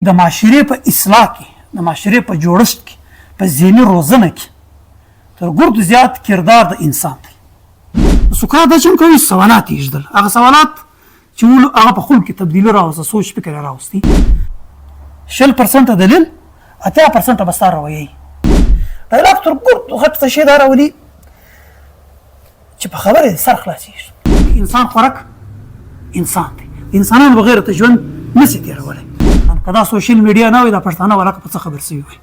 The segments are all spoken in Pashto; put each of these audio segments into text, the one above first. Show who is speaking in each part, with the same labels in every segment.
Speaker 1: د معاشرې په اصلاح کې د معاشرې په جوړښت کې په ذهني روزنه کې تر ګردو زیات کردار د انسان دی. سقراط دا چې کوي سوالات یې ږدل، هغه سوالات چې هغه په خلکو کې تبدیلي راوسته، سوچ فکر یې راوستي. 60% دلیل 80% به ستا رویه وي. ډایلاګ تر ګردو غټ څه شی دا راولي چې په خبره یې سر خلاصېږي. انسان خوراک انسان دی، انسانانو بغیر ته ژوند نشي تېرولی. که دا سوشل میډیا نه وي دا پښتانه ولاکه په څه خبر سوي وي.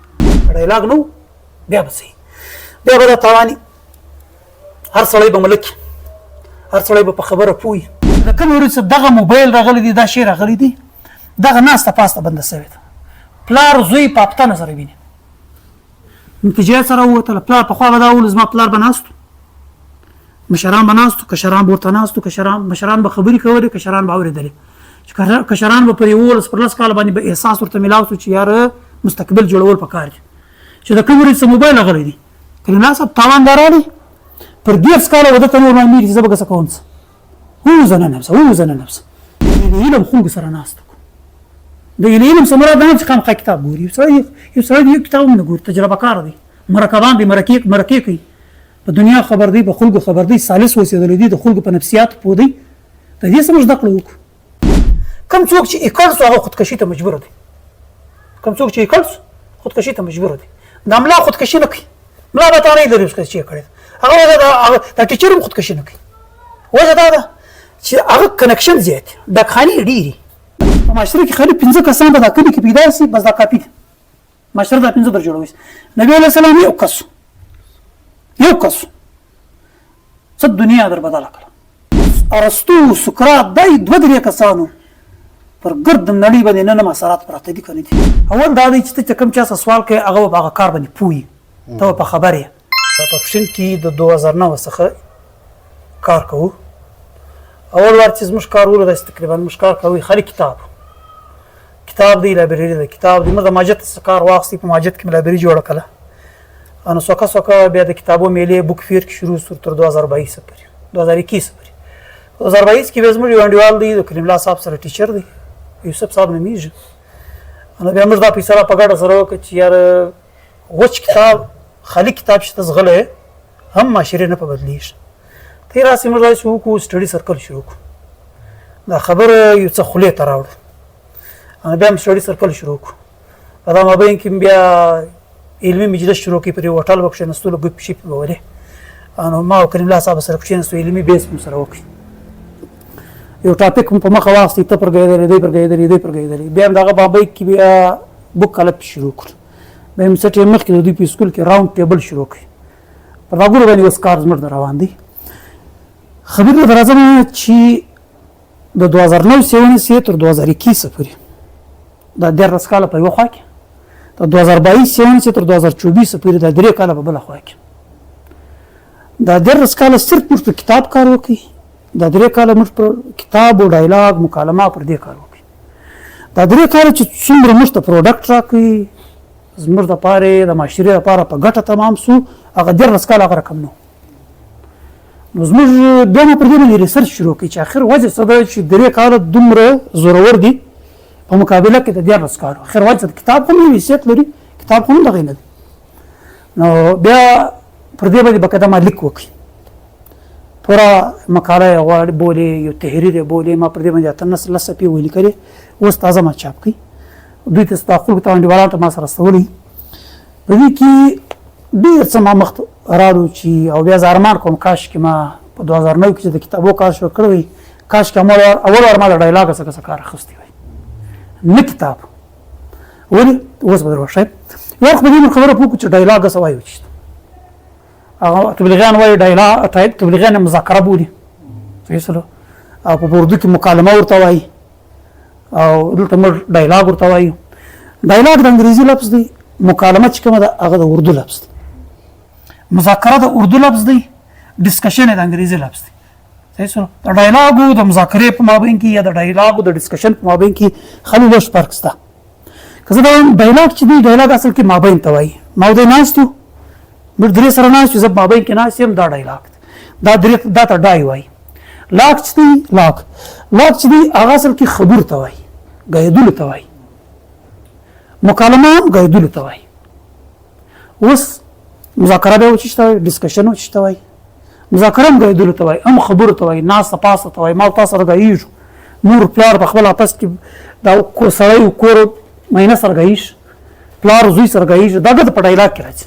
Speaker 1: ډایلاګ نه و بیا به صحیح، بیا به دا تاواني هر سړی به ملک، هر سړی به په خبره پوهي. د کومې ورځې دغه موبایل راغلی دی، دا شی راغلی دی، دغه ناسته پاسته بنده سوې ده. پلار زوی په اپتنه سره ویني، نتیجه سره ووتله. پلار پخوا به دا ویل زما پلار به ناست و، مشران به ناست و، کشران به ورته ناست و، مشران به خبرې کولې، کشران به اورېدلې. کشران به پر 11 کاله باندې به احساس ورته میلاو شو چې یاره مستقبل جوړول پکار دي. چې د کوم ورځې موبایل راغلی دی، کلیم الله صاحب تاوان دا راغلی پر 10 کاله وده ته نور معلومېږي چې زه به څه کوم. څه ووځنه نفسه د علم خلکو سره ناست کو. د علم څه مراد نه چې خامخا کتاب ګوري. یو سړی یو کتاب نه ګوري، تجربه کار دی، مرکبان دي، مرکې کوي، په دنیا خبر دی، په خلکو خبر دی، سالس اوسېدلی دی، د خلکو په نفسیات پوه دی. د دې څه موږ زده کړه وکړو. کم څوک چې اکړ سو هغه خودکشي ته مجبور دی. کم څوک چې اکړ سو خودکشي ته مجبور دی. د ملا خودکشي نه کوي، ملا به تا نه لري چې یې کړی هغه د ټیچر هم خودکشي نه کوي. وجه دا ده چې هغه کنکشن زیات د خاني ډیری په معاشره کې خالي 15 کسان به دا کلی کې پیدا شي، بس دا کافي ده. معاشره دا 15 در جوړوي. نبی علیه السلام یو کس څه دنیا در بدله کړه. ارسطو، سقراط دا 2-3 کسانو پر ګرد نړۍ باندې نن اثرات پراته دي کنه دي. اول دا دی چې ته کوم چا سوال کوي هغه په هغه کار باندې پوي، ته په خبره په پښین کې د 2009 څخه کار کوو. اول وار چې موږ کار ولر تقریبا موږ کار کوي خالي کتاب دی، لایبرری دی، کتاب دی. موږ د ماجد څخه کار واخستې، په ماجد کې لایبرری جوړه کړه. انو سوکا بیا د کتابو میلې بوک فیر کې شروع سو تر 2022 پورې، 2021 پورې. 2022 کې به موږ یو انډیوال دی، د کریم الله صاحب سره ټیچر دی، یوسف صاحب نمیږي. نو بیا موږ دا پیسه په ګډه سره وکړه چې یار وچ کتاب خالي کتاب شته زغله هم معاشره نه په بدلیږي. تیرا سیمه راځي شو کو سټډي سرکل شروع کو. دا خبر یو څه خله ته راوړ. انا بیا سټډي سرکل شروع کو. دا ما به کې بیا علمي مجلس شروع کی پر هوټل وکښ نستول ګپ شي په وره. انو ما کریم الله صاحب سره کښینستو، علمي بیس سره وکړ. یو ټاپک په مخه واستې ته پر ګیدلې بیا دغه بابای کې بیا بوک کلپ شروع کړ. بیا هم سټي مخ کې د دې په سکول کې راوند ټیبل شروع کړ. په راګور باندې وس کار زمړ روان دي. خبرې درازم چې د 2009 سیونی تر 2021 پورې دا 10 کاله په یو خوا کې، د 2022 سیونی تر 2024 پورې دا 3 کاله په بل خوا کې. دا 10 کاله صرف پر کتاب کار وکړي، دا 3 کاله موږ پر کتاب او ډایلاګ مکالمه پر دې کار وکړي. دا 3 کاله چې څومره موږ ته پروډکټ راکړي زموږ دپاره د معاشرې لپاره په ګټه تمام سو، هغه 10 کاله هغه رقم نه. نو زموږ بیا مو پر دې باندې ریسرچ شروع کړي چې اخر وجه څه ده چې 3 کاله دومره زورور دي په مقابله کې د 10 کالو. اخر وجه کتاب هم حیثیت لري، کتاب هم دغه نه دی. نو بیا پر دې باندې بقدمه لیک وکړي، پورا مقاله غواړي بولي، یو تحریر بولي. ما پر دې باندې 13 صفحې ولیکلې، اوس تازه ما چاپ کړي. دوی ته خپل ته انډیوالانو ما سره استولي. په دې کې ډېر څه ما مخ راړو چې او بیا زارمان کوم کاش کې ما په 2009 کې د کتابو کار شروع کړی، کاش کې اول ور ما د ډایلاګ څخه کار اخیستی وای، نه کتاب. ولې اوس به ورشم یو خو دې خبره پوښتنه چې ډایلاګ څه وایي. چې هغه تبلیغیان وایي ډایلاګ، تبلیغیان مذاکره بولي فیصله، او په اردو کې مکالمه ورته وایي، او دلته موږ ډایلاګ ورته وایو. ډایلاګ د انګریزي لفظ دی، مکالمه چې کومه ده هغه د اردو لفظ دی. مذاکره د اردو لفظ دی، ډسکشن د انګریزي لفظ دی. صحیح سره د ډایلاګ او د مذاکرې په مابین کې یا د ډایلاګ او د ډسکشن په مابین کې خالي لږ فرق شته. که زه دا ډایلاګ چې دی، ډایلاګ اصل کې مابین ته وایي. ما ودې ناستو موږ 3 سره ناستو، زه مابین کې ناست یم، دا ډایلاګ دا ته ډای وایي. لاک چې دی، لاک چې دی هغه اصل کې خبر ته وایي، غیدول ته وایي. مکالمه غیدلو ته وایي. اوس مذاکره به وچی شته ډسکشن وچی شته وایي، مذاکره هم غیدلو ته وایي، هم خبرو ته وایي، ناسته پاسته ته وایي. ما تاسو سره غږیږو، مور پلار په خپل آپس کې دا سړی کور مینه سره غږیږي، پلار زوی سره غږیږي، دا د په ډایلاګ کې راځي.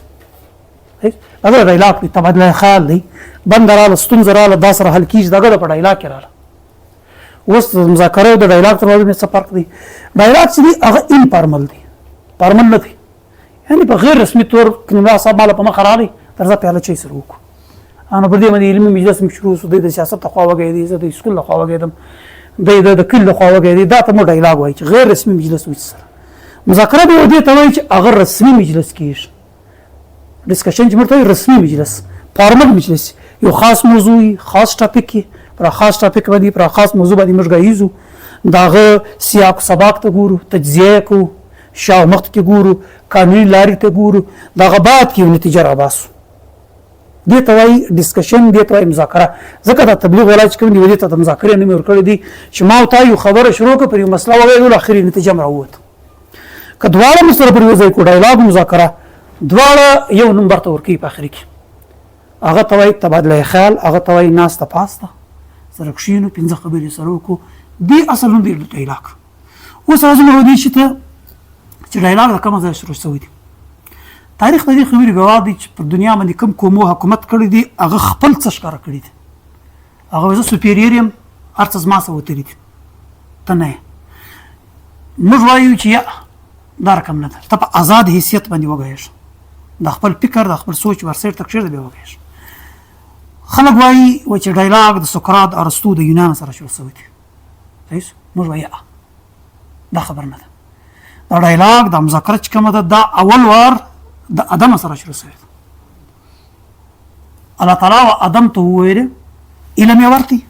Speaker 1: دا د ډایلاګ دی، تبادله خیال دی، بند رااله ستونزه رااله دا سره حل کېږي، دا د په ډایلاګ کې رااله. اوس مذاکره او د ډایلاګ تر منځ څه فرق دی؟ ډایلاګ چې دی هغه انفارمل دی، فارمل نه دی، یعنې په غیر رسمي طور کلیمه صاحب ماله په مخه راغلی درځه پیاله چای سره وکړو. نو پر دې باندې علمي مجلس مې شروع شو، دی د سیاست لخوا وږی دی، زه د سکول لخوا وږیدم، دی د کلي لخوا وږی دی. دا ته مو ډایلاګ وایي چې غیر رسمي مجلس وایي سره. مذاکره به دې ته وایي چې هغه رسمي مجلس کېږي. ډسکشن چې موږ ته وایي رسمي مجلس، فارمل مجلس، یو خاص موضوع وي، خاص ټاپک وي، پر خاص ټاپک باندې پر خاص موضوع باندې موږ غږیږو، د هغه سیاق سباق ته ګورو، تجزیه کوو، شا مخت کې ګورو، قانوني لارې ته ګورو، د هغه بعد کې یو نتیجه راباسو. دې ته وایي ډسکشن، دې ته وایي مذاکره. ځکه دا تبلیغ والا چې کوم دی دې ته د مذاکرې نوم یې ورکړی دی چې ما او تا یو خبره شروع کړه، پر یو مسله وویلو، اخري نتیجه م راووته. که دواړه مو سره پر یو ځای کړو، ډایلاګ مذاکره، دواړه یو نمبر ته ورکوي په اخري کې. هغه ته وایي تبادله خیال، هغه ته وایي ناسته پاسته سره کښېنو، پنځه خبرې سره وکړو. دې اصل نوم دی ډایلاګ. اوس راځو نو دې شي ته چې ډایلاګ د کومه ځایه شروع شوی دی. تاریخ د دې خبرې ګواه دی چې پر دنیا باندې کوم قومو حکومت کړی دی، هغه خپل څه ښکاره کړي دي. هغه وایي زه سوپیریر یم، هر څه زما څه وتلي دي، ته نه یې. موږ وایو چې یا دا رقم نه ده، ته په آزاد حیثیت باندې وږیږه، د خپل فکر د خپل سوچ ورسېټ ته کښېږده بیا وږیږه. خلک وایي چې ډایلاګ د سقراط ارسطو د یونان سره شروع شوی دی. صحیح، موږ وایو دا خبر نه ده. دا ډایلاګ دا مذاکره چې کومه ده دا اول وار د ادم سره شروع شوی ده. الله تعالی ادم ته وویل علم یې ورکړي،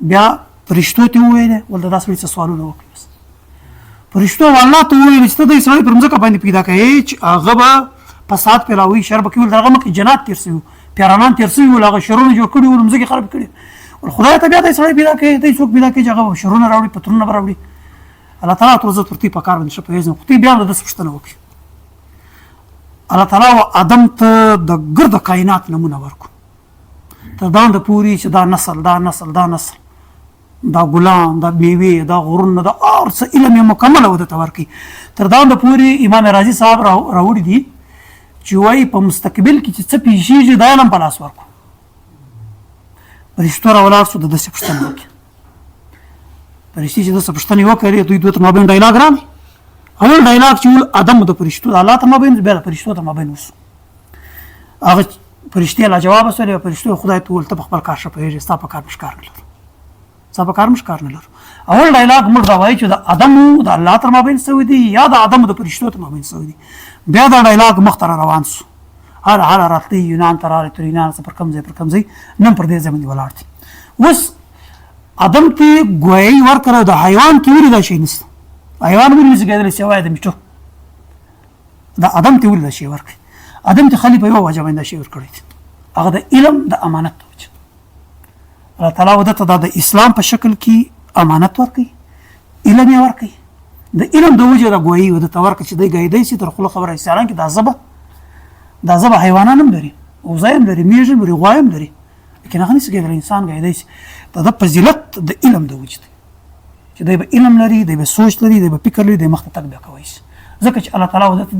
Speaker 1: بیا فرشتو ته وویل ولته دا سړي څه سوالونه وکړي. بس فرشتو الله ته وویل چې ته دې سړی پر مځکه باندې پیدا کړې چې هغه به فساد پیلاوي، شر به کوي، دغه مخکې جنات تېر شوي، پیرانان تېر شوي ول، هغه شرونه جوړ کړي ول، مځکې خراب کړي. خدای ته بیا دې سړی پیدا کړي، ته څوک پیدا کړي چې هغه شرونه راوړي، پترونه به راوړي. الله تعالی ته عزت ورته په کار باندې ښه پوهېږم، خو ته بیا د داسې پوښتنه وکړي. الله تعالی ادم ته د ګرد کائنات نمونه ورکړو، تر دانده پورې چې دا نسل دا نسل دا نسل، دا ګلان، دا میوې، دا غرونه، دا هر څه علم یې مکمله ورته ورکړي. تر دانده پورې امام رازي صاحب راوړي دي چې وایي په مستقبل کې چې څه پیښیږي دا علم په لاس ورکړو. فرشتو راولاړ شو، د داسې پوښتنه وکړي. فرشتې چې داسې پوښتنې وکړې، دوی دوه تر مابین ډایلاګ راغی. اول ډایلاګ چې ادم د فرشتو د الله ته مابین، بیا د فرشتو ته مابین وسو. هغه فرشتې لا جواب وسولې، فرشتو خدای ته وویل ته په خپل کار ښه پوهېږې، ستا په کار موږ کار نه لرو، ستا په کار موږ کار نه لرو. اول ډایلاګ موږ دا وایو چې د ادم د الله تر مابین سوی دی یا د ادم د فرشتو تر مابین سوی دی. بیا دا ډایلاګ مخ ته روان سو، هر راتلی یونان ته راغلی، تر یونان څخه پر کوم ځای نن پر دې ځای باندې ولاړ دی. اوس ادم ته ګویایي ورکړه، د حیوان کې ولې دا شی نشته، حیوان ولې نشي کېدلی سوای د میټو، دا ادم ته ولې دا شی ورکړي. ادم ته خالي په یوه وجه باندې دا شی ورکړی دی، هغه د علم د امانت په وجه. الله تعالی ودته دا د اسلام په شکل کې امانت ورکړي، علم یې ورکړي، د علم د وجه دا ګویایي ودته ورکړي چې دی ګایدی شي تر خوله خبره ایستل کې دا ژبه حیوانان هم لري، اوزه هم لري، میږ هم لري، غوا هم لري، لیکن هغه نشي کېدلی انسان ګایدی شي. دا د فضیلت د علم د وجه دی چې دی به علم لري، دی به سوچ لري، دی به فکر لري، دی مخ ته تګ بیا کوی شي. ځکه چې الله تعالی ودته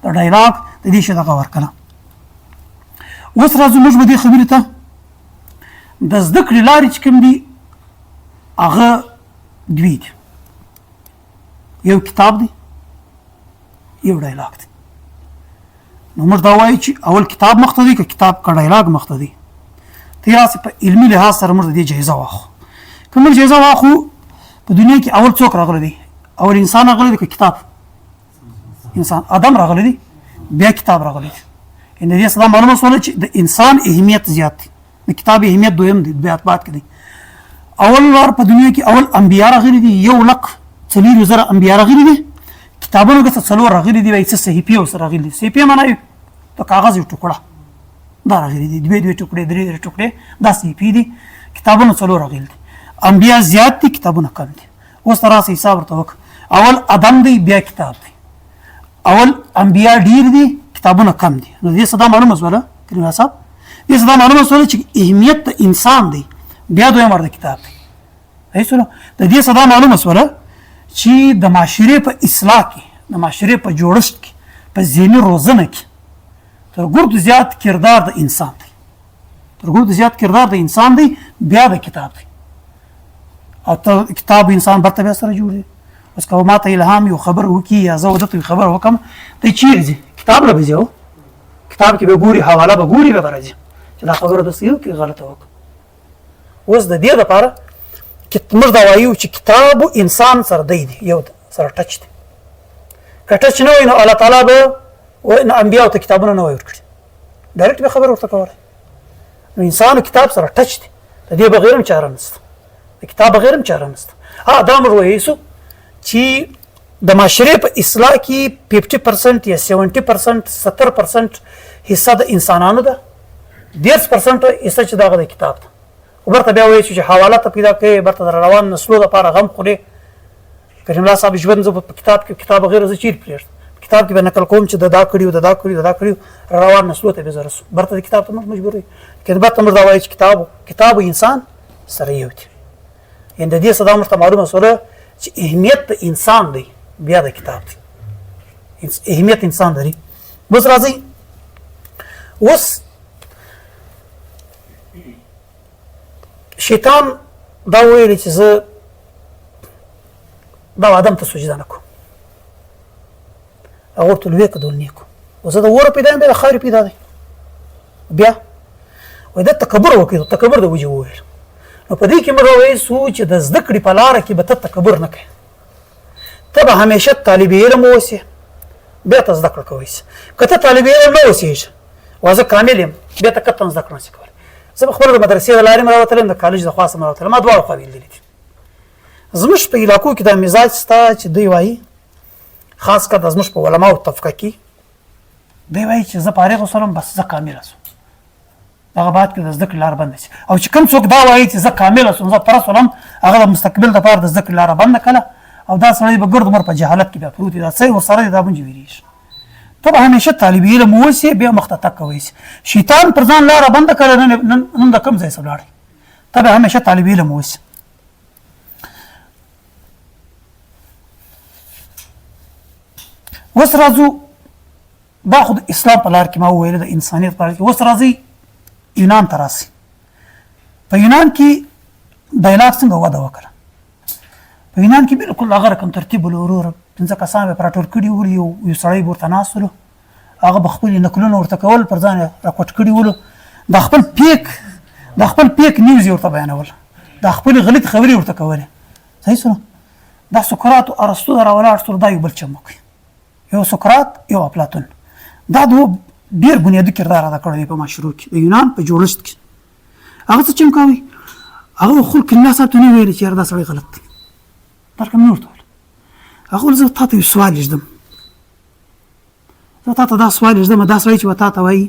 Speaker 1: د ډایلاګ د دې شي دغه ورکړه. اوس راځو موږ به دې خبرې ته د زده کړې لارې چې کوم دي هغه دوی دي، یو کتاب دی، یو ډایلاګ دی. نو موږ دا وایو چې اول کتاب مخ ته دی که کتاب که ډایلاګ مخ ته دی. ته یاسې په علمي لحاظ سره موږ د دې جایزه واخلو. که موږ جایزه واخلو په دنیا کې اول څوک راغلی دی؟ اول انسان راغلی دی که کتاب؟ انسان، ادم راغلی دی، بیا کتاب راغلی دی. ان دې څخه معلومه شوله چې د انسان اهمیت زیات دی، د کتاب اهمیت دویم دی، بیا بعد کې دی. اول وار په دنیا کې اول انبیا راغلي دي، 1,40,000 انبیا راغلي دي. کتابونو کې څه 4 راغلي دي، څه صحیفې اوس راغلي دي. صحیفې معنی د کاغذ یو ټوکړه دا راغلي دي، 2 ټوکړې 3 ټوکړې دا صحیفې دي. کتابونه 4 راغلي دي، انبیا زیات دي، کتابونه کم دي. اوس تر اوسه حساب ورته وکړه، اول ادم دی بیا کتاب دی اول انبیا ډیر دي کتابونه کم دي نو دې صدا معلومه شوله کریمه صاحب دې صدا معلومه شوله چې اهمیت د انسان دی بیا دوی مرده کتاب دی هیڅ د دې صدا معلومه شوله چې د معاشرې په اصلاح کې د معاشرې په جوړښت کې په ذهني روزنه کې تر ګردو زیات کردار د انسان دی تر ګردو زیات کردار د انسان دی بیا د کتاب دی او ته کتاب انسان برته بیا سره جوړ دی اوس که ما ته الهام یو خبر وکړي یا زه ودته خبر وکړم ته چیرې ځې کتاب له به ځې کتاب کې به ګوري حواله به ګوري به راځي چې دا خبره داسې یو کې غلطه وکړه اوس د دې لپاره موږ دا وایو چې کتاب انسان سره دی یو سره ټچ دی که ټچ نه وي نو الله تعالی به نو انبیاو ته کتابونه نه وای ورکړي ډایرکټ به خبره ورته کوله نو انسان کتاب سره ټچ دی د دې بغیر هم چاره نشته د کتاب بغیر هم چاره نشته دا موږ وایو چې د معاشرې په اصلاح کې 50% یا 70% 70% حصہ د انسانانو ده 10% حصہ چې دغه د کتاب ده او برته بیا وایي چې حواله ته پیدا کوي برته د روان نسلو لپاره غم خوري کریم الله صاحب ژوند زه په کتاب کې کتاب غیر زه چیر پرېږدم کتاب کې به نقل کوم چې دا کړي دا کړي دا کړي روان نسلو ته به زه رسو برته د کتاب ته مجبور وي کله برته موږ دا وایي چې کتاب انسان سره یو دی یعنې د دې صدا موږ ته معلومه شوله چې اهمیت د انسان دی بیا د کتاب دی اهمیت انسان لري بس راځي اوس شیطان دا ویل چې زه دا آدم ته سجده نه کوم هغه ورته لوی که دولنی کوم او زه د اوره پیدا یم بیا د خاورې پیدا دی بیا وایي دا تکبر وکړي تکبر د وجې وویل نو په دې کې موږ وایو چې د زده کړې په لاره کې به ته تکبر نه کوې ته به همیشه طالب علم واوسې بیا ته زده کړه کوی شي که ته طالب علم نه اوسېږې او زه کامل یم بیا ته کته زده کړه نشي کولی زه به خپله د مدرسې د لارې م راوتلی د کالج د خوا څخه م راوتلی ما دواړه خوا ویلي دي زموږ په علاقو کې دا مزاج شته چې دوی وایي خاص کر د زموږ په علماو طبقه کې دوی وایي چې زه فارغ وسلم بس زه کامله شم دغه بعد کې د زده کړې لاره بنده شي او چې کوم څوک دا وایي چې زه کامله شم زه پوره شولم هغه د مستقبل دپاره د زده کړې لاره بنده کړله او دا سړی به ګرد عمر په جهالت کې بیا پروت وي دا څه ورسره دی دا مونږ ویرېږي ته به همیشه طالب علم اوسې بیا مخ ته تګ کوی شي شیطان پر ځان لاره بنده کړه نن د کوم ځای څه ولاړې ته به همیشه طالب علم اوسې اوس راځو دا خو د اسلام په لار کې ما وویل د انسانیت په لار کې اوس راځئ یونان ته راسئ په یونان کې ډایلاګ څنګه وده وکړه په یونان کې بالکل هغه رقم ترتیب ورور 5 کسان به راټول کړي ول یو سړی به ورته ناست ولو هغه به خپل نقلونه ورته کول پر ځان راکوټ کړي ولو د خپل پیک نیوز ورته بیانول د خپل غلط خبرې ورته کولې صحیح سره دا سقراط او ارسطو راولاړ سره دا یو بل چمک یو سقراط یو افلاطون دا دوه ډیر بنیادی کردار ادا کړی په معاشرو کې د یونان په جوړښت کې هغه څه چمکاوي هغه خلک الناس ته نه ویل چې دا سړی غلط دی درکم نور ټول هغه زه تاسو یو سوال لږم زه تاسو دا سوال لږم دا سړی چې وتا ته وایي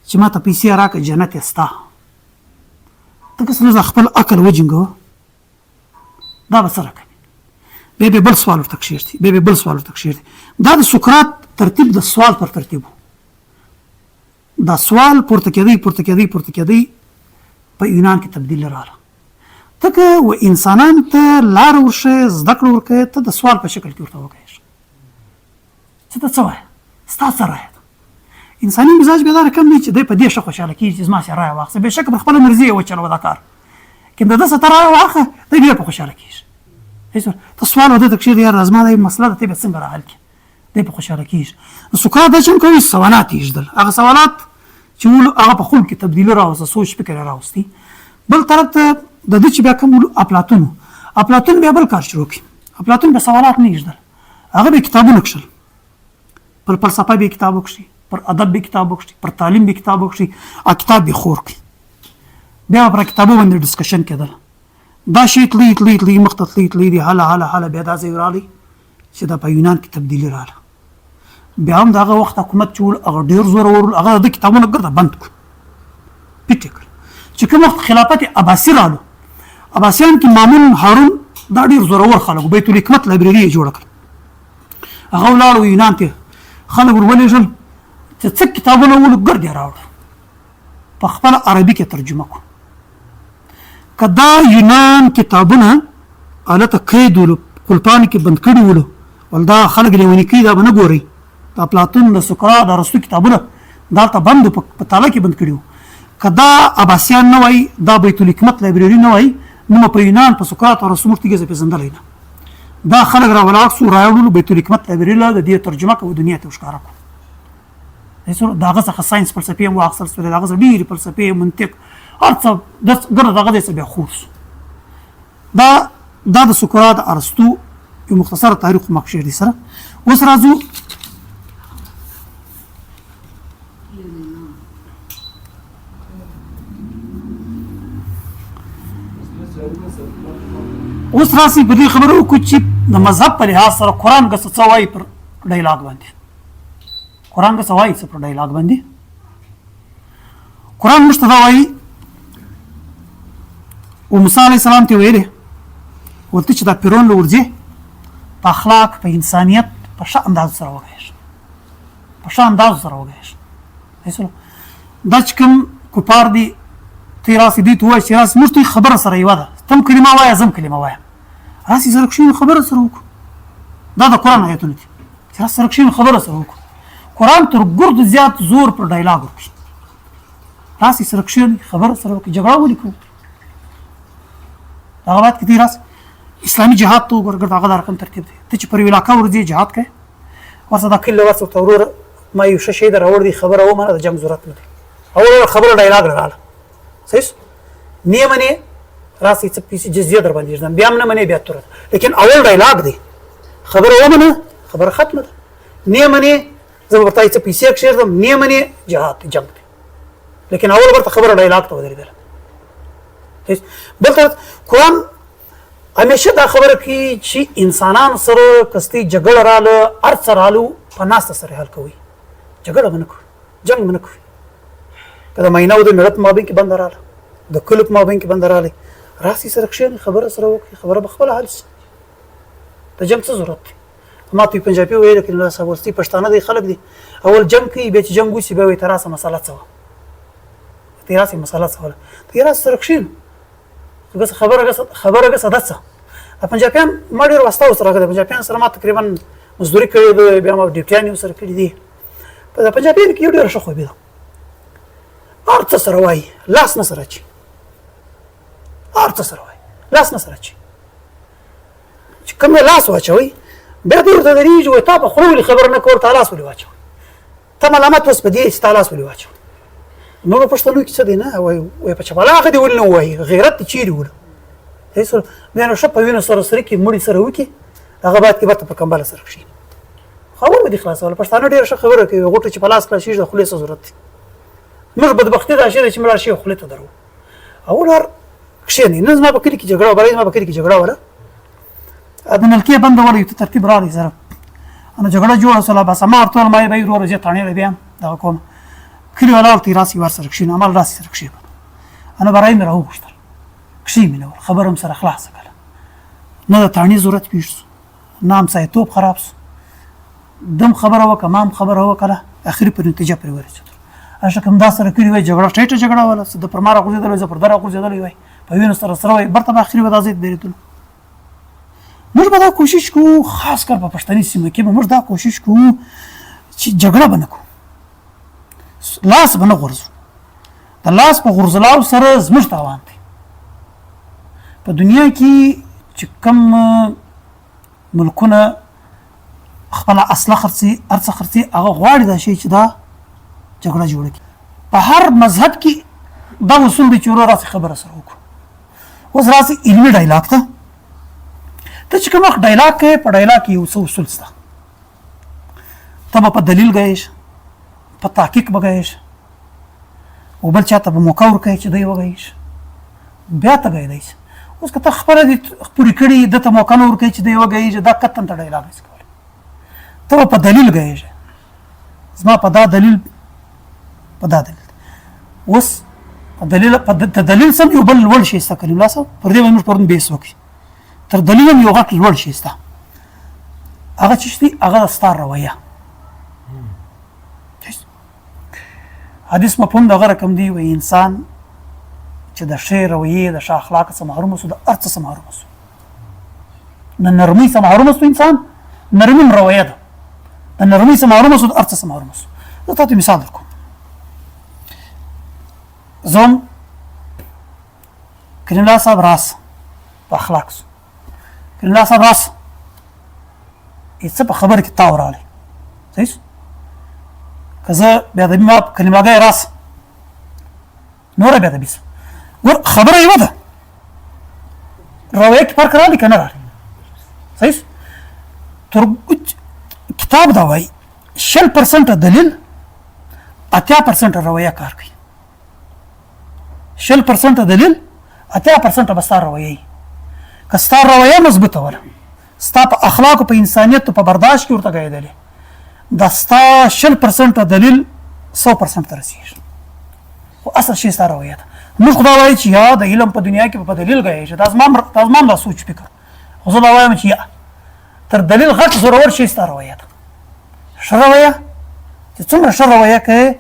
Speaker 1: چې ما ته پیسې راکړه جنت استا ته که خپل عقل وجنګو دا به سره کوي به بل سوال ورته کښېږدي به بل سوال ورته کښېږدي دا د سقراط ترتیب د سوال پر ترتیب دا سوال پورته کېدی په یونان کې تبدیل راغله ته که و انسانان ته لار ورشه زده کړه ورکوې ته د سوال په شکل کې ورته وکړې چې ته څه وایې ستا څه رایه ده انساني مزاج بیا دا رقم دی چې دی په دې ښه خوشحاله کېږي چې زما سې رایه واخیسته بېشکه پر خپله مرضي یې وچلوه دا کار که د ده څه ته رایه واخله دی بیا په خوشحاله کېږي ته سوال وده ته کښېږدي یاره زما دا مسله ده ته به څنګه راحل کړي دی په خوشحاله کېږي سقراط دا چې هم کوي سوالات یې ږدل هغه سوالات چې هغه په خلکو کې تبدیلي راوسته سوچ فکر یې راوستي بل طرف ته د ده چې بیا کوم افلاطون بیا بل کار شروع کړي افلاطون بیا سوالات نه ږدل هغه به کتابونه کښل پر فلسفه به کتاب وکړي پر ادب به کتاب وکړي پر تعلیم به کتاب وکړي او کتاب به خور کړي بیا پر کتابو باندې ډسکشن کېدل دا شی تلی مخ ته تلی دی حاله بیا دا ځای راغلی چې دا په یونان کې تبدیلي راغله بیا هم د هغه وخت حکومت چې ول هغه ډېر زورور هغه د کتابونه ګرده بند کړو پیټ یې کړل چې کوم وخت خلافت عباسي راغلو عباسیان کې مامون هارون دا ډېر زورور خلک بیت الحکمت لایبرري یې جوړه کړه. هغه ولاړو یونان ته، خلک ور ولېږل چې څه کتابونه ولو ګرد یې راوړه، په خپله عربي کې ترجمه کړو. که دا یونان کتابونه هلته قید ولو، قلپان کې بند کړي ولو، ول دا خلک لیوني کوي، دا به نه ګورئ. د افلاطون، د سقراط، د ارسطو کتابونه دا هلته بند په تاله کې بند کړي وو. که دا عباسیان نه وای، دا بیت الحکمت لایبرري نه وای، نو په یونان، په سقراط او ارسطو موږ تیږه پېژندلی نه. دا خلک را ولاړ سو، راوړلو بیت الحکمت لایبرري له د دې ترجمه کوو، دنیا ته ښکاره کړو. د هغه څخه ساینس فلسفې هم واخیستل سولې، د هغه څخه ډېرې فلسفې، منطق، هر څه ګرد د هغه ځای څخه بیا خور سو. دا د سقراط، ارسطو یو مختصره تاریخ مخکې دی سره. اوس راځو راسي په دې خبرو وکړو چې د مذهب په لحاظ سره قرآن که څه وایي پر ډایلاګ باندې، قرآن که څه وایي څه پر ډایلاګ باندې. قرآن موږ ته دا وایي، و موسی علیه السلام ته ویلې ورته چې دا فرعون له ورځې په اخلاق، په انسانیت په ښه اندازو سره وګایېږه، په ښه اندازو سره وګایېږه. دا چې کوم کفار دي، ته راسې دوی ته ووایي چې راسې موږ ته خبره سره یوه ده، تم کلمه وایه زم کلمه وایم، راسې سره کښېنو خبره سره وکړو. دا د قرآن آیتونه دي چې راسې سره کښېنو خبره سره وکړو. قرآن تر ګردو زیات زور پر ډایلاګ ورکړي، راسې سره کښېنئ خبره سره وکړئ، جګړه ولې کوو. هغه بعد کې دی راسې اسلامي جهاد ته وګوره، ګرد هغه د رقم ترتیب دی. ته چې پر یو علاقه ورځې جهاد کوې، ورسه دا کلي ورسه ورته وروره ما یو ښه شی در راوړ دی، خبره ومنه، د جنګ ضرورت نه دی. اول خبره ډایلاګ راغله، صحیح نه منې، راسې څه پیسې جزیه در باندې ږدم، بیا هم نه منې، بیا توره. لیکن اول ډایلاګ دی، خبره ومنه، خبره ختمه ده. نه منې، زه به ورته څه پیسې کښېږدم، نه منې، جهاد دی، جنګ دی. لیکن اول ورته خبره ډایلاګ ته ودرېدله. بل طرف قرآن همیشه دا خبره کوي چې انسانانو سره کستې جګړه راله، هر څه رالو، په ناسته سره حل کوئ، جګړه به نه کوئ، جنګ به نه کوئ. که د مینو د ملت مابین کې بنده راله، د کلو په مابین کې بنده رالی، راسې سره کښېنئ خبره سره وکړئ، خبره به خپله حل شي. د جنګ څه ضرورت دی؟ ما ته پنجابي ویل کړي نه صاحب وستي پښتانه دی خلک دي، اول جنګ کوي، بیا چې جنګ وشي بیا وایي ته راسه مسله څه وه، ته یې راسې مسله څه وله، ته یې راسې سره کښېنو، خبره ګسه ده څه. پنجابیان ما ډېر واسطه ورسره کړې، پنجابیان سره ما تقریبا مزدوري کړې ده، بیا ما ډیوټیان یې ورسره کړي دي. په پنجابیانو کې یو ډېره ښه خوبي ده، هر څه سره وایي، لاس نه سره اچي، هر څه سره وایي، لاس نه سره اچي. چې کوم لاس واچوئ بیا دې ورته درېږي، وایي تا په خوله ولې خبره نه کوې، تا لاس ولې واچوئ، ته ملامت اوس په دې چې تا لاس ولې واچوئ. نورو پښتنو کې څه دی نه وایي په چپلاغه دې ولې نه ووایي، غیرت دې چېرې وله. بیا نو ښه په وینو سره سره کړي، مړي سره وکړي، هغه بعد کې به ته په کمبله سره کښېني، خبره به دې خلاصوله. پښتانه ډېره ښه خبره کوي، غوټه چې په لاس خلاصېږي د خولې څه ضرورت دی. موږ بدبختي دا شی دی چې مړه شي خولې ته درو، اول هر کښېنئ. نن زما په کلي کې جګړه وله، زما په کلي کې جګړه وله، د نلکې بنده وله، یو ترتیب راغی سره نو جګړه جوړه شوله. بس ما ورته ویل ما یې به وروره زه تاڼې له بیا دغه کوم، کلي والا ورته راسې ورسره کښېنه، عمل راسې سره کښېنه. انا برای مې راوغوښتل، کښېنولل، خبره هم سره خلاصه کړله، نه د تاڼې ضرورت پېښ شو، نه همسایتوب خراب شو، دم خبره وکړه، ما هم خبره وکړه، اخري پر نتیجه پرې ورسېدو. هشه کوم دا سره کړي وای جګړه، ټیټه جګړه وله، د پر ما راغورځېدلی، زه پر ده راغورځېدلی وای، په وینو سره سره وای، برته به اخري به دا ځای ته درېدلو. موږ به دا کوشش کوو، خاص کر په پښتني سیمه کې به موږ دا کوشش کوو چې جګړه به نه کوو، لاس به نه غورځو. د لاس په غورځلاو سره زموږ تاوان دی. په دنیا کې چې کوم ملکونه خپله اصله خرڅي، هر څه خرڅي، هغه غواړي دا شی چې دا جګړه جوړه کړي. په هر مذهب کې دا اصول دی چې ورور راسې خبره سره وکړو. اوس راسې علمي ډایلاګ ته، ته چې کوم وخت ډایلاګ کوې، په ډایلاګ کې یو څه اصول شته. ته به په دلیل ګایېږه، په تحقیق به ګایېږه، او بل چا ته به موقع ورکوې چې دی وګایېږه، بیا ته ګایېدی شي. اوس که ته خپله دې پورې کړي، ده ته موقع نه ورکوې چې دی وګایېږه، دا قطعا ته ډایلاګ نشي کولی. ته به په دلیل ګایېږه، زما په دا دلیل، په دا دلیل. اوس په دلیل، د دلیل سم یو بل لوړ شی شته کلیم الله صاحب، پر دې باندې موږ پرون بحث وکړي. تر دلیل هم یو غټ لوړ شي ستا هغه چې دي هغه ستا رویه حدیث مفهوم دغه رقم دی وایي انسان چې د ښې رویې د ښه اخلاقو څخه محروم شو د هر څه څخه محروم شو د نرمۍ څخه محروم شو انسان نرمي هم رویه ده د نرمۍ څخه محروم شو د هر څه څخه محروم شو زه تاسو ته مثال درکوم زه کریم الله صاحب راس په اخلاق شو کریم الله صاحب راس څه په خبره کې تاو راغلی صحیح که زه بېادبي ما کریم الله راس نوره بېادبي شوه ور خبره یوه ده رویه کې فرق راغلی که نه راغلی صحیح کتاب دا وایي 60% دلیل 80% رویه کار کوي 60% دلیل 80% به ستا رویه که ستا رویه مضبوطه وله ستا په اخلاقو په انسانیت په برداشت کې ورته ګایېدلې دا ستا 60% دلیل 100% ته رسېږي خو اصل شی ستا رویه ده موږ خو دا وایي چې یا د علم په دنیا کې په دلیل ګایېږي دا زما دا سوچ فکر خو زه دا وایم چې یا تر دلیل غټ زورور شی ستا رویه ده ښه رویه چې څومره ښه رویه کوې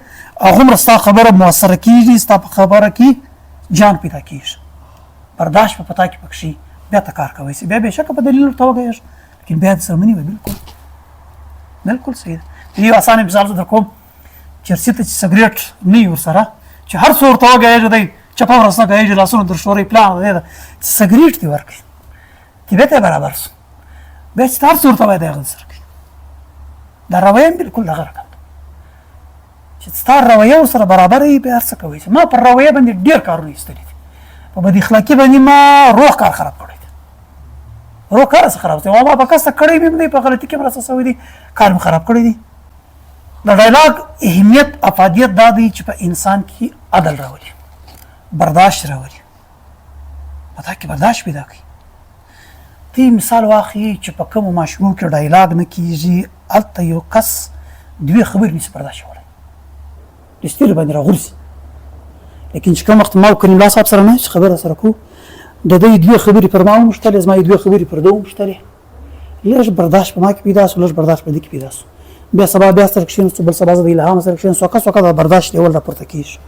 Speaker 1: هغومره ستا خبره مؤثره کېږي ستا په خبره کې جان پیدا کېږي برداشت په پتا کې پکښې بیا ته کار کوی بیا بېشکه په دلیل ورته وګایېږي لیکن بیا د سره مني وي بلکل صحیح ده یو اسانه مثال زه در کوم چرسي ته چې سګرېټ نه وي ورسره چې هر څه ورته وګایېږي دی چپه ورسته ګایېږي لاسونه در شورئ پلان دی ده چې سګرېټ دې ورکړي طبیعت یې برابر شو بیا چې ته هر څه ورته وایي دی هغه سره کوي دا رویه هم بلکل دغه رقم ده چې ستا رویه ورسره برابر وي بیا هر څه کوي ما پر رویه باندې ډېر کارونه ایستلي دي په بد اخلاقي باندې ما روح کار خراب کړی دی روح کار څه خراب دی ما په کسته کړی مې دی په غلطي کې مرسته شوی دی کار مې خراب کړی دی د ډایلاګ اهمیت افادیت دا دی چې په انسان کې عدل راولي برداشت راولي پتا کې برداشت پیدا کوي تی مثال واخلي چې په کومو ماشینو کې ډایلاګ نه کیږي هلته یو کس دوې خبرې نشي برداشت کولی د سترګې باندې راغورځي لیکن چې کوم وخت ما کریم الله صاحب سره نه خبره سره کوو د دوی دوې خبرې پر ما وموښتلې زما یې دوې خبرې پر ده وموښتلې لږ برداشت په ما کې پیدا شو لږ برداشت په ده کې پیدا شو بیا سبا بیا سره کښېنستو بل سبا زه د الهام سره کښېنستو سوکه د برداشت لیول راپورته کېږي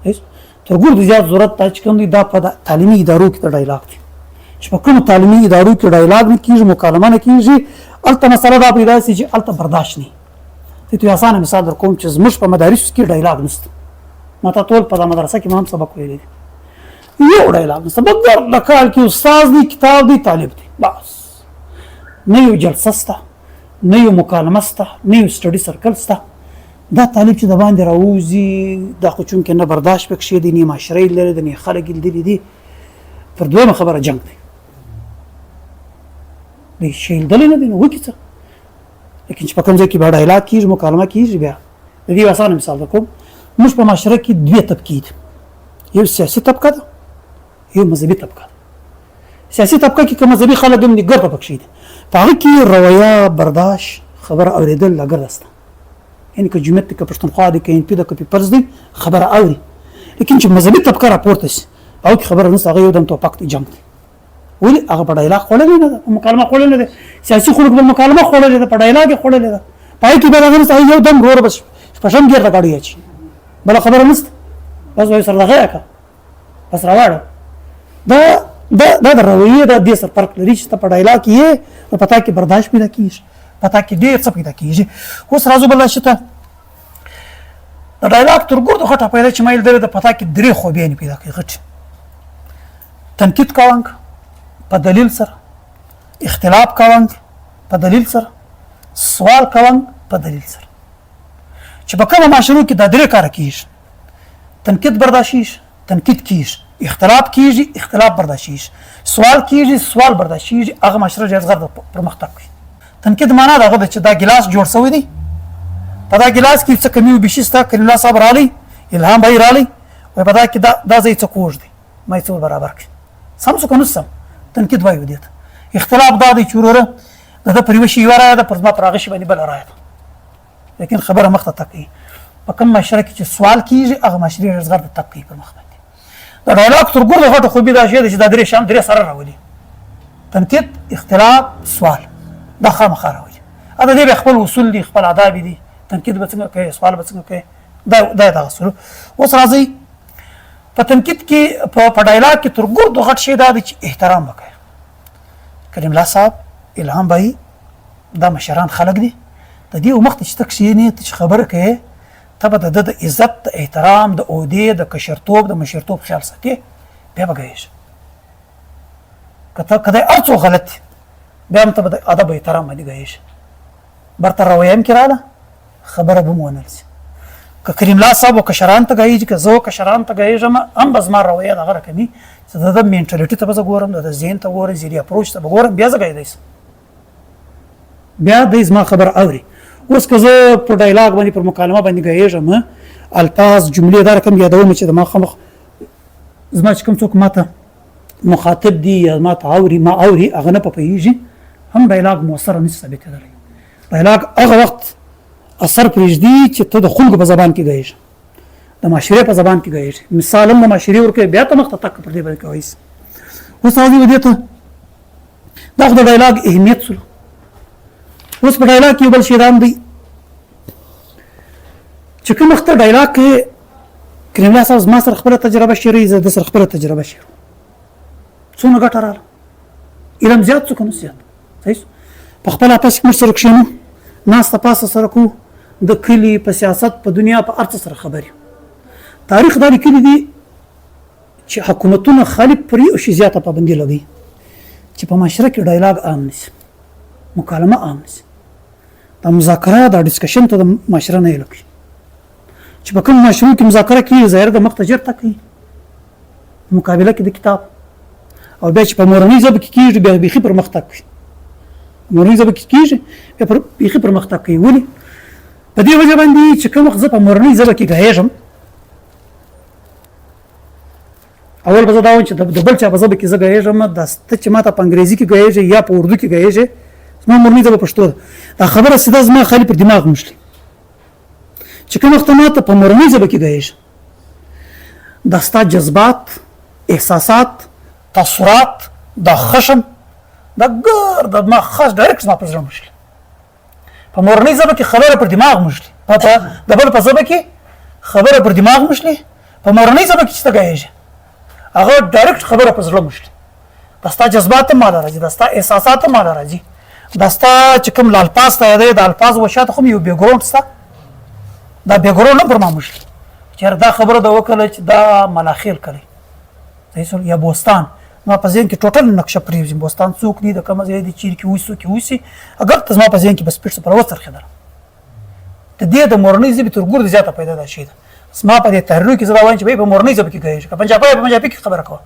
Speaker 1: تر ګردو زیات ضرورت دا چې کوم دی دا په تعلیمي ادارو کې د ډایلاګ دی چې په کومو تعلیمي ادارو کې ډایلاګ نه کېږي مکالمه نه کېږي هلته مسله دا پیدا شي چې هلته برداشت نه وي ته یو اسانه مثال در کوم چې زموږ په مدارسو کې ډایلاګ نشته ما ته ټول په دا مدرسه کې ما هم سبق ویلی دی یو ډایلاګ نشته بګر د کال کې استاد دی کتاب دی طالب دی بس نه یو جلسه شته نه یو مکالمه شته نه یو سټډي سرکل شته دا طالب چې د باندې راوځي دا خو چونکې نه برداشت پکښې دی نه معاشره یې لري دی نه خلک یې لیدلي دي پر دویمه خبره جنګ دی دی شیلدلی نه دی نو وکړي څه لیکن چې په کوم ځای کې به ډایلاګ کېږي مکالمه کېږي بیا د دې اسانه مثال در کوم موږ په معاشره کې دوې طبقې دي یو سیاسي طبقه ده یو مذهبي طبقه ده سیاسي طبقه کې که مذهبي خلک هم دي ګرده پکښې دي په هغه کې رویه برداشت خبره اورېدل لا ګرده شته یعنې که جومات دی که پښتونخوا دی که NP ده که پیپلز دی خبره اوري لیکن چې مذهبي طبقه راپورته شي هغه کې خبره نشته هغه یو دم توپک دی جنګ دی ولې هغه په ډایلاګ خوړلې نه ده مکالمه خوړلې ده سیاسي خلک به مکالمه خوړلې ده په ډایلاګ یې خوړلې ده په هغې کې به هغه نشته یو دم ورور بس شپږم ګیر ته ګاډي اچي بله خبره نشته بس وایي سره دغه یې کړه بس راواړه دا د رویې د دې سره فرق لري چې ته په ډایلاګ کې یې نو په تا کې برداشت پیدا کېږي په تا کې ډېر څه پیدا کېږي اوس راځو بله شي ته د ډایلاګ تر ګردو غټه پیدا چې ما یې لیدلې ده په تا کې درې خوبیانې پیدا کوي غټې تنقید کوونک په دلیل سره اختلاف کوونک په دلیل سره سوال کوونک په دلیل سره چې په کومه معاشرو کې دا درې کاره کېږي تنقید برداشتېږي تنقید کېږي اختلاف کېږي اختلاف برداشتېږي سوال کېږي سوال برداشتېږي هغه معاشره ډېر زر پرمختګ کوي تنقید معنا د هغه ده چې دا ګیلاس جوړ شوی دی په دا ګیلاس کې څه کمی او بیشي شته کریم الله صاحب راغلی الهام بهی راغلی وایي په دا کې دا ځای څه کوږ دی ما یې څه برابر کړي سم څه که نه سم تنقید وایو دې ته اختلاف دا دی چې وروره د ده پر یوه شي یوه رایه ده پر زما پر هغه شي باندې بله رایه ده لیکن خبره مخته تګ کوي په کوم معاشره کې چې سوال کېږي هغه معاشرې ډېر زغر د تګ کوي پر مخ باندې د د ډایلاګ تر ګردو غټه خوبي دا شی دی چې دا درې شیان درې سره راولي: تنقید، اختلاف، سوال. دا خامخا راولي. دا دې خپل اصول دي، خپل آداب دي. تنقید به څنګه کوي، سوال به څنګه کوي، دا دغه اصول. اوس راځئ په تنقید کې په ډایلاګ کې تر ګردو غټ شی دا دی چې احترام وکړي. کریم الله صاحب، الهام بھائی دا مشران خلک دي، د دې مخ ته چې ته کښېنې ته چې خبره کوې ته به د ده د عزت، د احترام، د عهدې، د کشرتوب، د مشرتوب خیال ساتې، بیا به ګایېږي. که دی هر څو غلط دي بیا هم ته به د ادب احترام باندې ګایېږي. برته رویه هم کې راله خبره به م ونه رسي. که کریم الله صاحب و کشران ته ګایېږي، که زه کشران ته ګایېږم، هم به زما رویه دغه رقمي چې د ده مینټلیټي ته به زه ګورم، د ده ذهن ته ګورم، ذهني اپروچ ته به ګورم، بیا زه ګایېدی شم، بیا دی زما خبره اوري. اوس که زه په ډایلاګ باندې پر مکالمه باندې ګایېږم، الفاظ جملې دا رقم یادوم چې د ما خامخ زما چې کوم څوک ماته مخاطب دي یا ما ته اوري ما اوري هغه نه پوهېږي، هم ډایلاګ مؤثره نشي ثابتېدلی. ډایلاګ هغه وخت اثر پرېږدي چې ته د خلکو په زبان کې ګایېږي، د معاشرې په زبان کې ګایېږي. مثال هم د معاشرې ورکوي، بیا ته مخ ته تک پر دې باندې کوئ. اوس راځي دې ته دا خو د ډایلاګ اهمیت سلو. اوس په ډایلاګ کې یو بل شی دا هم دی چې کوم وخت ډایلاګ کې کریم الله صاحب زما سره خپله تجربه شریکوي، زه د سره خپله تجربه شریکوم، څومره ګټه راغله، علم زیات څه که نه زیات. صحیح په خپل اپس کې موږ سره کښېنو، ناسته پاسته سره کوو، د کلي په سیاست، په دنیا، په هر څه سره خبرې. تاریخ دا لیکلي دي چې حکومتونه خالي پر یو شي زیاته پابندي لګوي چې په معاشره کې ډایلاګ عام نشي، مکالمه عام نشي، دا مذاکره دا ډسکشن ته د معاشره نه یې لګوي. چې په کوم معاشرو کې مذاکره کېږي ظاهر د مخ ته ژر تکوي، مقابله کې د کتاب، او بیا چې په مورنۍ ژبه کې کېږي بیا بیخي پرمختګ کوي. مورنۍ ژبه کې کېږي بیا بیخي پرمختګ کوي. ولې؟ په دې وجه باندې چې کوم وخت زه په مورنۍ ژبه کې ګایېږم، اول به زه دا وایم چې د بل چا په ژبه کې زه ګایېږم، دا ته چې ما ته په انګریزي کې ګایېږې یا په اردو کې ګایېږې، زما مورنۍ ژبه پښتو ده. دا خبره سیده زما خالي پر دماغ مشلي. چې کوم وخت ما ته په مورنۍ ژبه کې ګایېږي، دا ستا جذبات، احساسات، تاثرات، دا خشم، دا ګرد ما خاص ډایرکټ زما په زړه مشلي. په مورنۍ ژبه کې خبره پر دماغ مشلي، د بل په ژبه کې خبره پر دماغ مشلي، په مورنۍ ژبه کې چې ته ګایېږې هغه ډایرکټ خبره په زړه مشلي. دا ستا جذبات هم ماله راځي، دا ستا احساسات هم ماله راځي، دا ستا چې کوم الفاظ ته یادوې د الفاظو وشاته خو یو بیکګراونډ شته، دا بیکګراونډ هم پر ما مشلي چې دا خبره ده وکړله چې دا ملاخیل کلی صحیح یا بوستان، زما په ذهن کې ټوټل نقشه پرېوځي، بوستان څوک دي، د کومه ځای دي، چیرې کې اوسي، څوک کې اوسي، اگر ته زما په ذهن کې بس پټ څه پر وڅرخېدله. د دې د مورنۍ ژبې تر ګرده زیاته پیدا دا شی ده. زما په دې تحریرو کې زه دا وایم چې په مورنۍ ژبه کې ګایېږي، که پنجابی په پنجابي کې خبره کوه،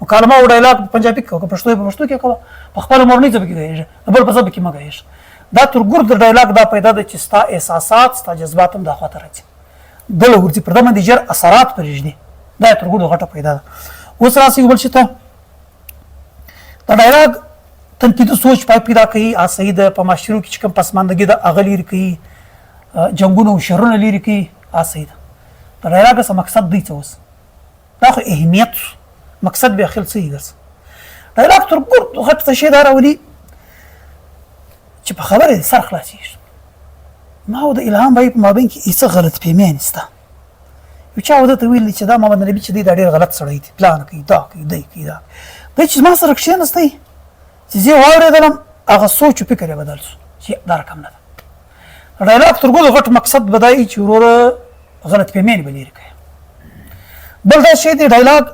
Speaker 1: مکالمه او ډایلاګ په پنجابي کې کوه، که پښتو په پښتو کې کوه، په خپله مورنۍ ژبه کې ګایېږي، د بل په ژبه کې مه ګایېږه. دا تر ګرده ډایلاګ دا پیدا ده چې ستا احساسات، ستا جذبات هم دا خواته راځي، دله ورځي، پر ده باندې ژر اثرات پرېږدي. دا تر ګرده غټه پیدا ده. اوس راسي یو بل شي ته دا ډایلاګ تنقیدي سوچ پیدا کوي. صحیح ده، په معاشرو کې چې کوم پسماندګي ده هغه لرې کوي، جنګونه او شرونه لرې کوي. صحیح ده. د ډایلاګ څه مقصد دی څه اوس دا خو اهمیت مقصد بیا خل څه درس ډایلاګ تر ګرد غټ څه شی دا راولي چې په خبره سر خلاصېږي. ما او د الهام بھائی په مابین کې هېڅ غلط فهمي نشته. یو چا ورته ویلي چې دا محمد نبي چې دی دا ډېر غلط سړی دی، پلان کوي، دا کوي، دی کوي، دا دی چې زما سره کښېناستی چې زه یې واورېدلم هغه سوچ او فکر یې بدل شو چې دا رقم نه ده. ډایلاګ تر ګرده غټ مقصد به دا وي چې وروره غلط فهمي به لرې کوي. بل دا شی دی ډایلاګ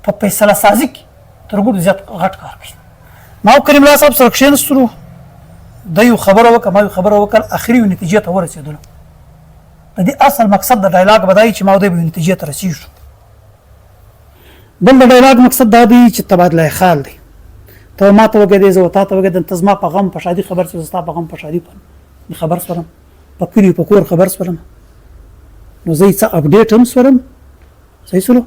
Speaker 1: په فیصله سازي کې تر ګرده زیات غټ کار کوي. ما او کریم الله صاحب سره کښېنستلو، دا یو خبره وکړه، ما یو خبره وکړه، اخري یو نتیجې ته ورسېدلو. د دې اصل مقصد د ډایلاګ به دا وي چې ما او دی به یو نتیجې ته رسېږو. بل د ډایلاګ مقصد دا دی چې تبادله خیال دی. ته ما ته وږدې، زه تا ته وږدم، ته زما په غم په شادي خبر شوې، زه ستا په غم په شادي خبر شولم، په کلي په کور خبر شولم، نو زه یې څه اپډیټ هم شولم. صحیح شولو.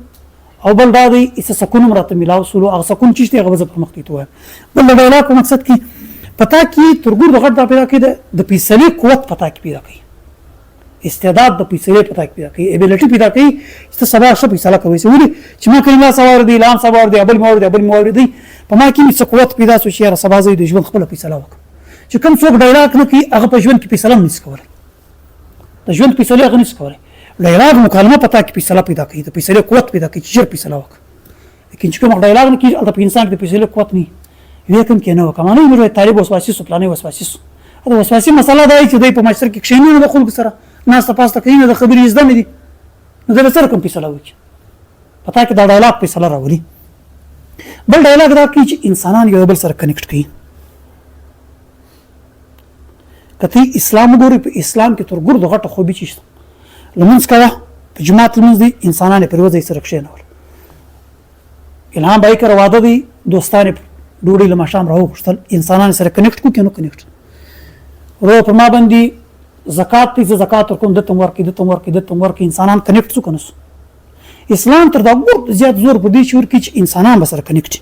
Speaker 1: او بل دا دی څه سکون هم راته میلاو شولو، هغه سکون چې شته هغه به زه پرمخ ته وایم. بل د ډایلاګ په مقصد کې په تا کې تر ګرده غټ دا پیدا کوي د فیصلې قوت په تا کې پیدا کوي. استعداد د فیصلې پتا پیدا کوي ابیلیټي پیدا کوي چې سبا ښه فیصله کوي ولې چې ما کلمه سوار دی اعلان سوار دی ابل مور دی په ما کې څه قوت پیدا شو چې سبا زه د ژوند خپل فیصله وکړم چې کوم څوک ډایلاګ نه کوي هغه په ژوند کې فیصله نه نشي کولای د ژوند فیصله هغه نشي کولای ډایلاګ مکالمه پتا کې فیصله پیدا کوي د فیصله قوت پیدا کوي چې ژر فیصله وکړي لیکن چې کوم ډایلاګ نه کوي د انسان د فیصله قوت نه وي کوم کې نه وکمانه یې طالب وسواسي سو پلانې وسواسي دا وسواسي مسله دا چې دوی په معاشره کې کښینونه د خلکو سره ناس تاسو کوي د خبرې زده نه دي نو د سره کوم فیصله وکړي پتا کې دا ډایلاګ فیصله راولي بل ډایلاګ دا کوي چې انسانان یو بل سره کنیکټ کوي کته اسلام ګوري په اسلام کې تر ګردو غټه خوبي چي لمونځ کړه په جماعت لمونځ دي انسانان په روزي سره کښینول الهام بای کړه واده دي دوستانه ډوډۍ لمه شام راو خپل انسانان سره کنیکټ کو کنه کنیکټ ورو په ما باندې زکات دي زکات کوم د تمور کې انسانان کنیکټ څو کنه اسلام تر دا زیات زور په دې شور کې چې انسانان سره کنیکټ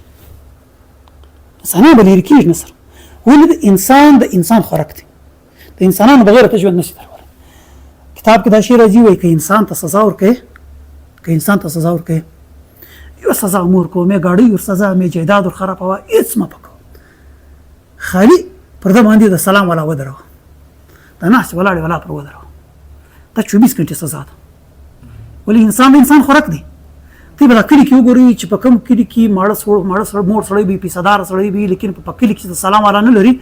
Speaker 1: انسانان بل هرکیږي نصر ولې د انسان خوراک دي د انسانانو بغیر ته ژوند نشي درول کتاب کې دا شی راځي وایي چې انسان ته سزا ورکړي یو سزا امور کو مې گاڑی ور سزا مې جیداد ور خراب وا هیڅ ما پکو خالي پر د باندې د سلام ولا ودرو دا ناس ولاړ ولا پر ودرو دا 24 غنټه سزا ده ولې انسان خوراک دی تی بل کلی کې وګوري چې په کوم کلی کې مور سړی به پیسادار سړی به لیکن په کلی کې سلام ولا نه لري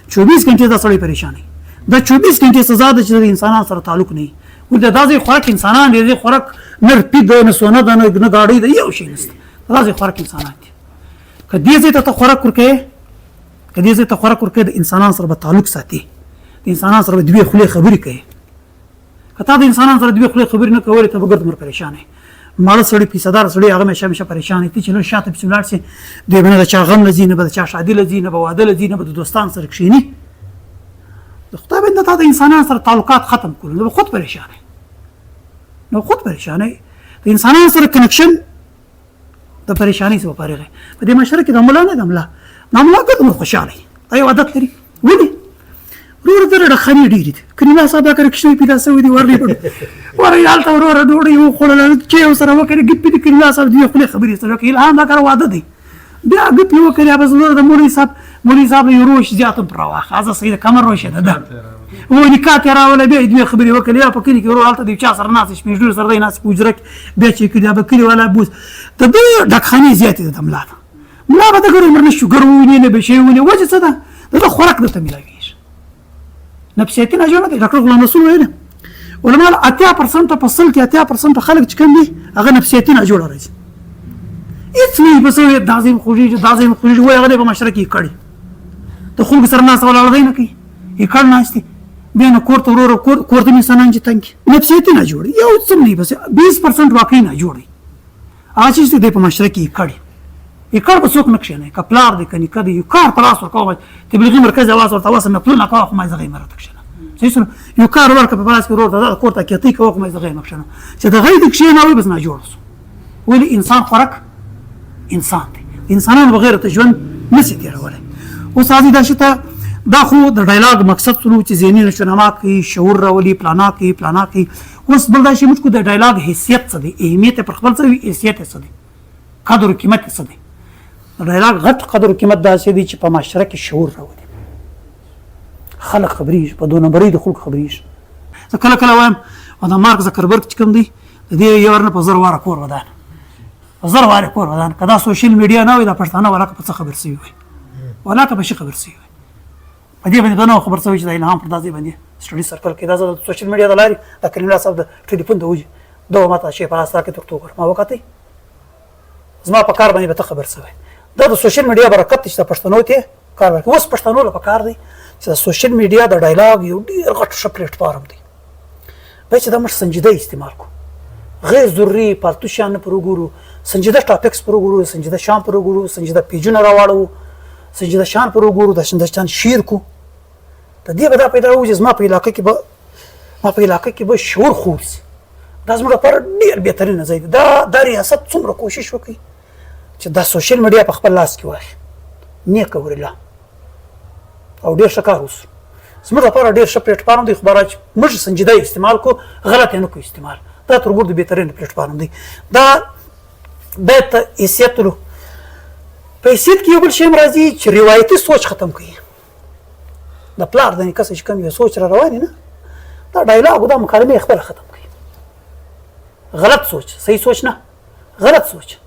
Speaker 1: 24 غنټه دا سړی پریشان دی دا 24 غنټه سزا ده چې انسانانو سره تعلق نه وي دا داسې خوراک انسانان دي خوراک نه پیډ نه سونه ده نه گاډي ده یو شی نشته داسې خوراک انسانان دي کدی زه ته خوراک ورکې د انسانان سره به تعلق ساتي د انسانان سره د دوی خله خبرې کوي کته د انسانان سره د دوی خله خبرې نه کولې ته وګرځم پریشان مال سړی پیسادار سړی هغه همیشه پریشان دي چې نو شاته بسملار سي د بنه د چا غم لذینه به د چا شادي لذینه به واده لذینه به د دوستان سره کښینی د خدای بنده ته د انسانانو سره تعلقات ختم کړو نو خود پریشان د انسانانو سره کنکشن د پریشانی سره پارغه په دې مشره کې د مولا نه ناملا کوم خوشاله ایو عادت لري ولي ورور درې خني ډیری کریمه صاحب کړه کښې پیدا سوي دي ورلې پړ وريال ته ورور ډوډۍ یو خړل چې سره وکړي ګپې د کریمه صاحب دی خپل خبرې سره کې الهام دا کار واده دی بیا ګپې وکړي بس ورور د مولوی صاحب یو روش زیات پر واخ از سید کمر روشه ده و نکات راول بیا دوی خبرې وکړي په کې کې ورور حالت دی چا سره ناس شپږ سره دی ناس پوجرک بیا چې کړي به کړي ولا بوس ته دې ډکخاني زیات ده ملا به د ګرو مرنه شو ګرو نه به شي ونه وجه څه ده دا خوراک د تملاوي نفسیتي نه جوړه دي ډاکټر غلام رسول ویل علماء 80% په سل کې 80% خلک چې کوم دي هغه نفسیتي نه جوړه راځي هیڅ نه بس دازم خوږي وای هغه په مشرقي کړي ته خو سره ناس ولاړ دی نه کی یې کړ ناشتي بیا نو کوړه ورور کوړه دې انسانان چې تنګ نفسیتي نه جوړي یو څه نه بس 20% واقعي نه جوړي اچ چې دې په مشرقي کړي یې کار په څوک نقشه نه کپلار دې کني کدی یو کار پر اسو کوم تبلیغي مرکز आवाज ورته واسه نه پلونه کوه خو ما زغې مرته کښنه چې یو کار ورکه په پلاس کې ورته دا کوړه کې تی کوه خو ما زغې مخشنه چې دا غي دې کښنه وي بس نه جوړ ولې انسان خوراک انسان دی انسانانو بغیر ته ژوند نشي تیرولای اوس هغه دا شته دا خو د ډایلاګ مقصد شنو چې ذهني نشونما کوي شعور راولي پلانا کوي اوس بل دا شي موږ کو د ډایلاګ حیثیت څه دی اهمیت پر خپل څه حیثیت څه دی قدر او قیمت څه دی ډایلاګ غټ قدر او قیمت داسې دي چې په معاشره کې شعور راولي خلک خبرېږي په 2 نمبرې د خلک خبرېږي زه کله وایم دا مارک زکربرګ چې کوم دی د دې یو ورنه په زر واره کور ودان کدا سوشل میډیا نه وي دا پښتانه ولاکه په څه خبر سي وي ولاکه په شي خبر سي وي په دې باندې نو خبر سوي چې د الهام پر داسې باندې سټډي سرکل کې دا سوشل میډیا د لاري د کلمه صاحب د ټلیفون د وجه دوه ماته شي په اساس کې ترته ما وکړي زما په کار باندې به خبر سوي دا د سوشل میډیا برکت چې پښتنو ته کار وکړي اوس پښتنو له کار دی چې سوشل میډیا د ډایلاګ یو ډیر غټ پلیټ فارم دی به چې دا مش سنجیده استعمال کو غیر ضروري پالتو شان پروګورو سنجیده ټاپکس پروګورو سنجیده شان پروګورو سنجیده پیجونه راوړو سنجیده شان پروګورو د سنجیده شان شیر کو د دې به دا پیدا وځي ما په علاقې کې به شعور خورس دا زموږ لپاره ډیر بهترینه ځای دی دا ریاست څومره کوشش وکړي چې دا سوشل میډیا په خپل لاس کې واخلي نیک اورله او ډیر شکار اوس زموږ لپاره ډېر ښه پلیټفارم دی، خو برای چې موږ سنجیده استعمال کو غلط یې نه کو استعمال. دا تر ګور د بهترین پلیټفارم دی. دا باید ته حیثیت ولرو. په حیثیت کې یو بل شی هم راځي چې روایتي سوچ ختم کوي. د پلار د نیکه چې کوم یو سوچ را روان نه، دا ډایلاګ دا مکالمې خپل ختم کوي. غلط سوچ، صحیح سوچ نه، غلط سوچ.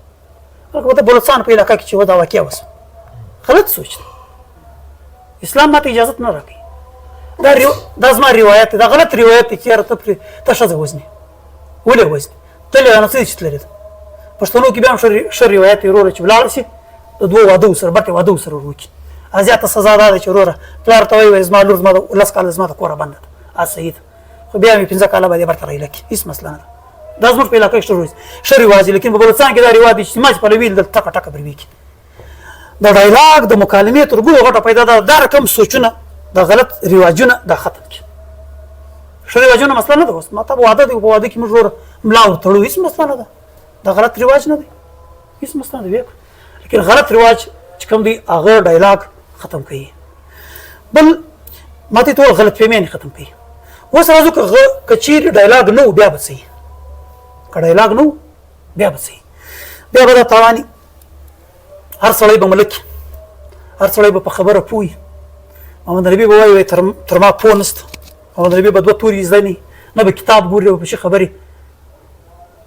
Speaker 1: لکه د بلوچستان په علاقه کې چې و دا واقعه وسوه، غلط سوچ دی. اسلام ماته اجازه نه راکوي. دا زما روایت دی، دا غلط روایت دی چې یاره ته ښځه وزنې. ولې وزنې؟ تللی نه څه چې تللی ده. پښتنو کې بیا هم ښه روایت دی وروره چې ولاړ شي د دوو واده سره بټې واده ورسره وکړي. زیاته سزا دا ده چې وروره پلار ته وایي زما لور زما د 10 کاله زما د کوره بنده ده، صحیح ده، خو بیا مې 15 کاله باندې برته رایله کړي، هېڅ مسله نه ده. دا زموږ په علاقه کې ښه رواج دی. لیکن په بلوچستان کې دا رواج دی چې ما چې پلوي دلته ټکه ټکه بروي کړي. د ډایلاګ د مکالمې تر ګوره غټه پیدا ده. دا رقم سوچونه د غلط رواجونه دا ختم کړي. ښه رواجونه مسله نه ده. اوس ما ته واده دی، په واده کې موږ وروره ملا ورتړو، هېڅ مسله نه ده. دا غلط رواج نه دی، هېڅ مسله نه ده. لیکن غلط رواج چې کوم دی هغه ډایلاګ ختم کوي. بل ماته ټول غلط فهمي ختم کوي. اوس راځو که چیرې ډایلاګ نه و بیا به صحیح، که ډایلاګ نه و بیا به صحیح، بیا به دا تاواني. هر سړی به ملک، هر سړی به په خبره پوهي. محمد نبي به وایي تر ما پوه نشته. محمد نبي به 2 توري زده نه به کتاب ګوري او په شي خبرې.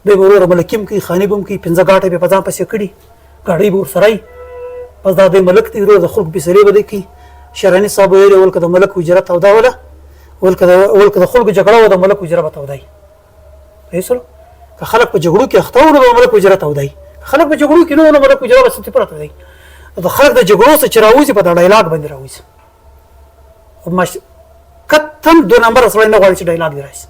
Speaker 1: دی به وروره ملکي هم کوي، خاني به هم کوي، 5 ګاټې به په ځان پسې کړي، ګاډۍ به ورسره وي. بس دا دی ملک دی، وروره د خلکو فیصلې به دی کوي. شراني صاحب ویلي ول که د ملک حجره توده وله، ول که د خلکو جګړه وه د ملک حجره به توده وي. صحیح شولو؟ که خلک په جګړو کې اخته وو نو د ملک حجره توده وي. که خلک په جګړو کې نه وو نو ملک حجره به څه پرته دی. د خلک د جګړو څخه چې راوځي په دا ډایلاګ باندې راوځي. کتن 2 نمبر سړی نه غواړي چې ډایلاګ دی راشي.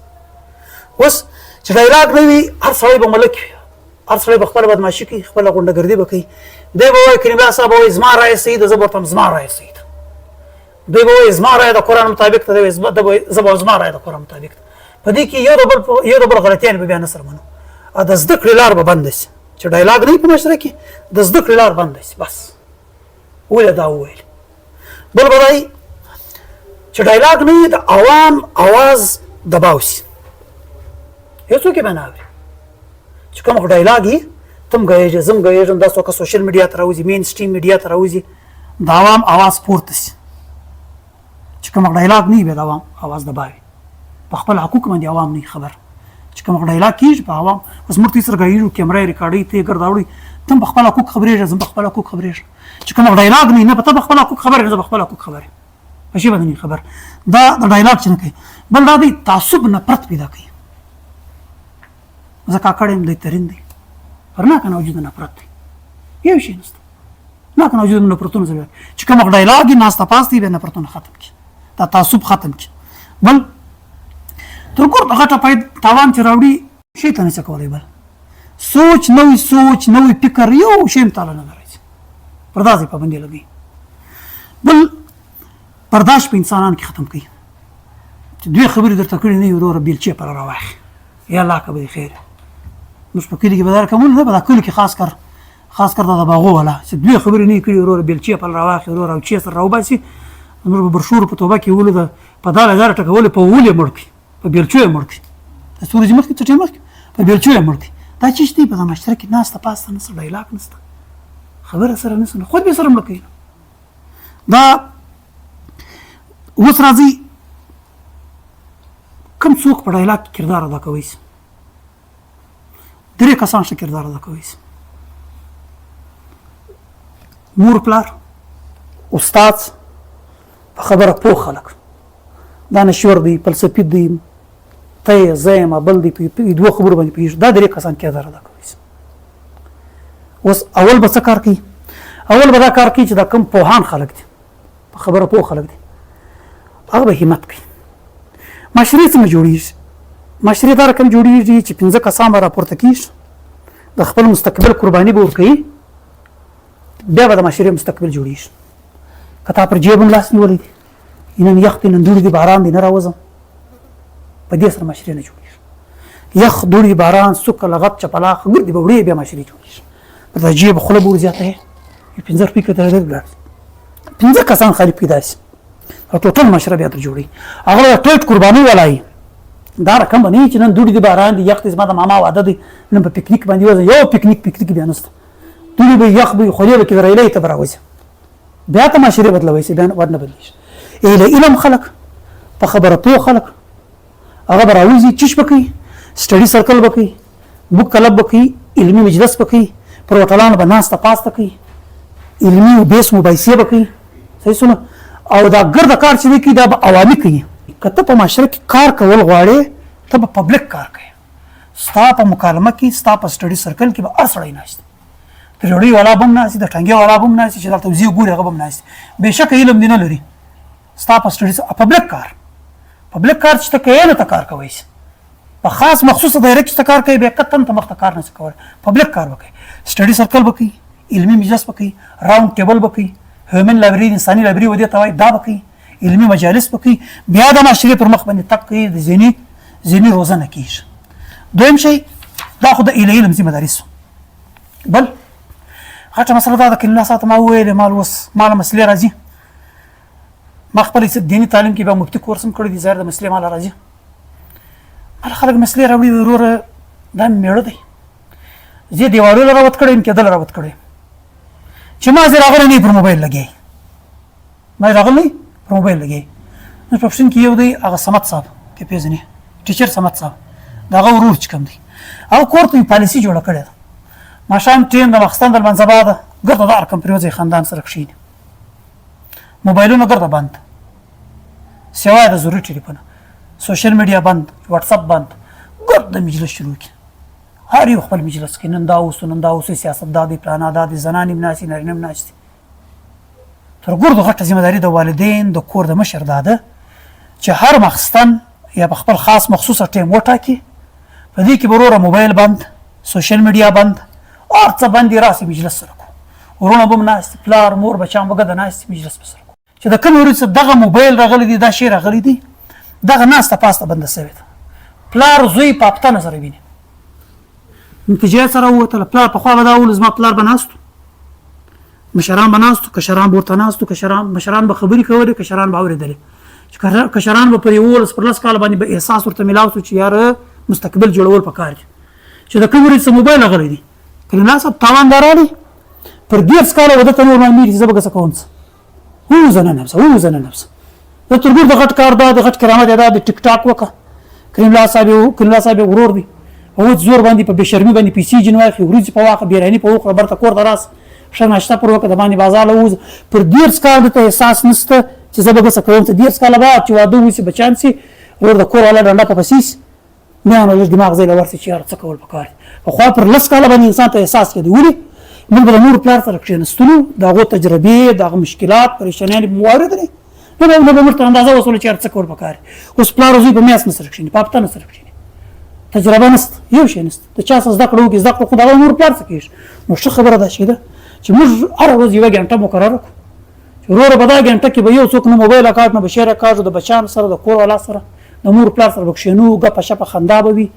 Speaker 1: اوس چې ډایلاګ نه وي هر سړی به ملک وي، هر سړی به خپله بدماشي کوي، خپله غونډهګردي به کوي. دی به وایي کریم الله صاحب به وایي زما رایه صحیح ده، زه به ورته زما رایه صحیح ده. دی به وایي زما رایه د قرآن مطابق ده، زه به زما رایه د قرآن مطابق ده. په دې کې یو د بل غلطیانې به بیا نه سره منو. د زده کړې لار به بنده شي. چې ډایلاګ نه وي په معاشره کې د زده کړې لار بنده شي. بس ولې دا وویل. بل به دا چې ډایلاګ نه وي د عوام اواز دباو شي، هېڅوک یې به نه اوري. چې کوم ډایلاګ یي تم ګایېږې زم ګایېږم، دا څوک سوشل میډیا ته راوځي، مین سټریم میډیا ته راوځي، د عوام اواز پورته شي. چې کوم ډایلاګ نه وي بیا د عوام اواز دباوي. په خپل حقوق باندې عوام نه خبر. چې کوم ډایلاګ کېږي په عوام اوس موږ ته سره ګایېږو، کیمرې ریکارډۍ ته یې ګرځاوړي، ته په خپل حقوق خبرېږه، زه په خپل حقوق خبرېږم. چې کوم ډایلاګ نه وي نه په ته په خپل حقوق خبرې، زه په خپل حقوق خبرې په شي باندې خبر. دا د ډایلاګ چې نه کوي. بل دا دی تعصب نفرت پیدا کوي. زه کاکړ یم، دی ترین دی، پر نه کنه وجود نفرت دی. یو شی نشته، نه کنه وجود نفرتونه زه چې کوم ډایلاګ یې ناسته پاس دی بیا نفرتونه ختم کړي، دا تعصب ختم کړي. بل تر ګوره غټه تاوان چې راوړي شي ته نه څه کولی. بل سوچ نوی سوچ نوی فکر یو شی هم تاله نه راځي. پردازې پابندي لګوي. بل برداشت په انسانان کې ختم کوي. چې 2 خبرې درته کړي نه وي وروره بیلچې پر راواخلي، یا الله که به خیر. موږ په کلي کې به دا رقمونه نه، په دا کلي کې خاص کر دا د باغو والا چې 2 خبرې نه وي کړي وروره بیلچې پر راواخلي، وروره او چې سره راوباسي. موږ به برشور په توبه کې ولو په 10,000 ټکولې په ولې مړ کړي، په بیلچو یې مړ کړي، د ستوري مخکې څټې مخکې په بیلچو یې مړ کړي. دا چیز دی په دا معاشره کې ناسته پاسته نشته، ډایلاګ نشته، خبره سره نشته، خود به سره مړ کوي. دا اوس راځي کوم څوک په ډایلاګ کې کردار ادا کوي. 3 کسان ښه کردار ادا کوي: مور پلار، استاد، په خبره پوه خلک. دانشور دی، فلسفي دی، ته یې زه یم بل دی، په 2 خبرو باندې پوهېږي. دا 3 کسان کردار ادا کوي. اوس اول به څه کار کوي؟ اول به دا کار کوي چې دا کوم پوهان خلک دي، په خبره پوه خلک دي، هغه به همت کوي. معاشرې څنګه جوړېږي؟ معاشرې دا رقم جوړېږي چې 5 کسان به راپورته کېږي، د خپل مستقبل قرباني به ورکوي، بیا به د معاشرې مستقبل جوړېږي. که تا پر جیب هم لاس نیولی دی، نن یخ دی، نن دوړي دی، باران دی، نه راوځم، په دې سره معاشرې نه جوړېږي. یخ دوړي باران سوکه لغت چپلاخ ګردي به وړې بیا معاشرې جوړېږي. پر د جیب خوله به ورزیاته 15 روپۍ که ته ډېر ولاړ 5 کسان خالي پیدا شي. او ټوټل مشره بیا تر جوړي هغه ټیټ قرباني ولای دا رقم باندې چې نن دوړي د باران دی یخت زما د ماما واده دی نن په پکنیک باندې وځي یو پکنیک بیا نست دوړي به یخ به خو به کې درېلې ته براوځي بیا ته مشره بدلوي سي بیا ورنه بدلی اله علم خلق په خبره پوه خلق هغه براوځي چش بکی سټډي سرکل بکی بوک کلب بکی علمي مجلس بکی پروټلان بناسته پاسته کی علمي بیس مباحثه بکی صحیح سونه او دا ګرد کار چې کی دا عوامي کوي کته په معاشره کې کار کول غواړي ته په پبلک کار کوي ستا په مکالمه کې ستا په سټډي سرکل کې به ارسړی ناشته پریوډي والا بم ناشته د ټنګي والا بم ناشته چې دا توزیع ګوري هغه بم ناشته بهشکه علم دی نه لري ستا په سټډي پبلک کار چې ته کوي نه ته کار کوي په خاص مخصوصه دایره کې کار کوي به کتن ته مخته کار نه کوي پبلک کار وکړي سټډي سرکل وکړي علمي مجلس وکړي راوند ټیبل وکړي هیومن لایبرری انساني لایبرری ودی ته وای دا وکړي علمي مجالس وکړي بیا د معاشري پر مخ باندې تک کوي د ذهني روزنه کیږي دویم شی دا خو د علم ذمہ داری سو بل غټه مسله دا د کله سات ما ویل مال وس مال مسلې راځي ما خپل دیني تعلیم کې به مفتي کورسم کړی دي زړه د مسلې مال راځي مال خلک مسلې راوړي وروره دا میړه دی زه دیوالو راوت کړم کې دل راوت کړم چې ما زه راغلی نه پر موبایل لګي ما راغلی پر موبایل لګي نو په پښین کې یو دی هغه سمت صاحب کې پیژنې ټیچر سمت صاحب دا ورور چې کوم دی او کوړته پالیسی جوړه کړې ده ماشام ټیم د مخستان د منځبا ده ګرځه دار کوم پروزي خاندان سره کښین موبایلونه ګرځه بند سیوا د ضروري ټلیفون سوشل میډیا بند واتس اپ بند ګرځه مجلس شروع کی هر یو خپل مجلس کې نن دا اوس سیاست دادی پلان دادی زنانې مناسي نارینه مناسي تر ګورو غټه ذمہ داری د والدین د کور د مشر داده چې هر مخستان یا په خپل خاص مخصوصه ټیم وټاکي په دې کې وروره موبایل بند سوشل میډیا بند او څه باندې راسي مجلس سره کو ورونه بم ناست پلار مور بچان بغد ناست مجلس سره کو چې د کوم ورڅ دغه موبایل راغلی دی دا شی راغلی دی دغه ناسته پاسته بند سوي پلار زوی پاپته نظر ویني نتیجه سره وته پلار په خوا بداول زما پلار بناستو مشران بناستو کشران ورته ناستو مشران به خبري کولې کشران به اوریدل چې کشران به پر یو پر لاس کال باندې به احساس ورته ملاو چې یار مستقبل جوړول پکار دي چې د کوم ورڅ موبایل غلې دي کله ناس په تاوان دارالي پر دې سکاله ودته نور باندې زبګه سکونس هو زنه نفس د ترګور د غټ کار د غټ کرامت د ټیک ټاک وکړه کریملا صاحب ورور دی او زور باندې په بشرمي باندې پیسې جنوای خو ورځ په واقع بیرانی په وخت برته کور دراس شناشته پر وکړه باندې بازار لوز پر دې سکاله ته احساس نشته چې زبګه سکون ته دې سکاله با چې واده وسی بچان سي ور د کور ولا ډنډه په پسیس نه نو دماغ زې لورسي چې ار څه کول پکار خو پر لس کاله باندې انسان ته احساس کوي ولي موږ د نور پلار سره کښینستلو دغه تجربه دغه مشکلات پریشانې موارد لري نو مرته اندازه وصول چې ار څه کول پکار اوس پلار زوی په میاس مسر کښینی پاپته مسر کښینی تجربه نست یو شي نست ته چا څه زده کړو کې زده کړو خو دا نور پلار څه کیږي نو څه خبره ده چې موږ هر ورځ یو غنټه مقرره کړو چې ورور به دا غنټه کې به یو څوک نو موبایل اکاټ نه بشیر اکاټ د بچان سره د کور ولا سره د مور پلار سره بښینو غپ شپ خندا به وي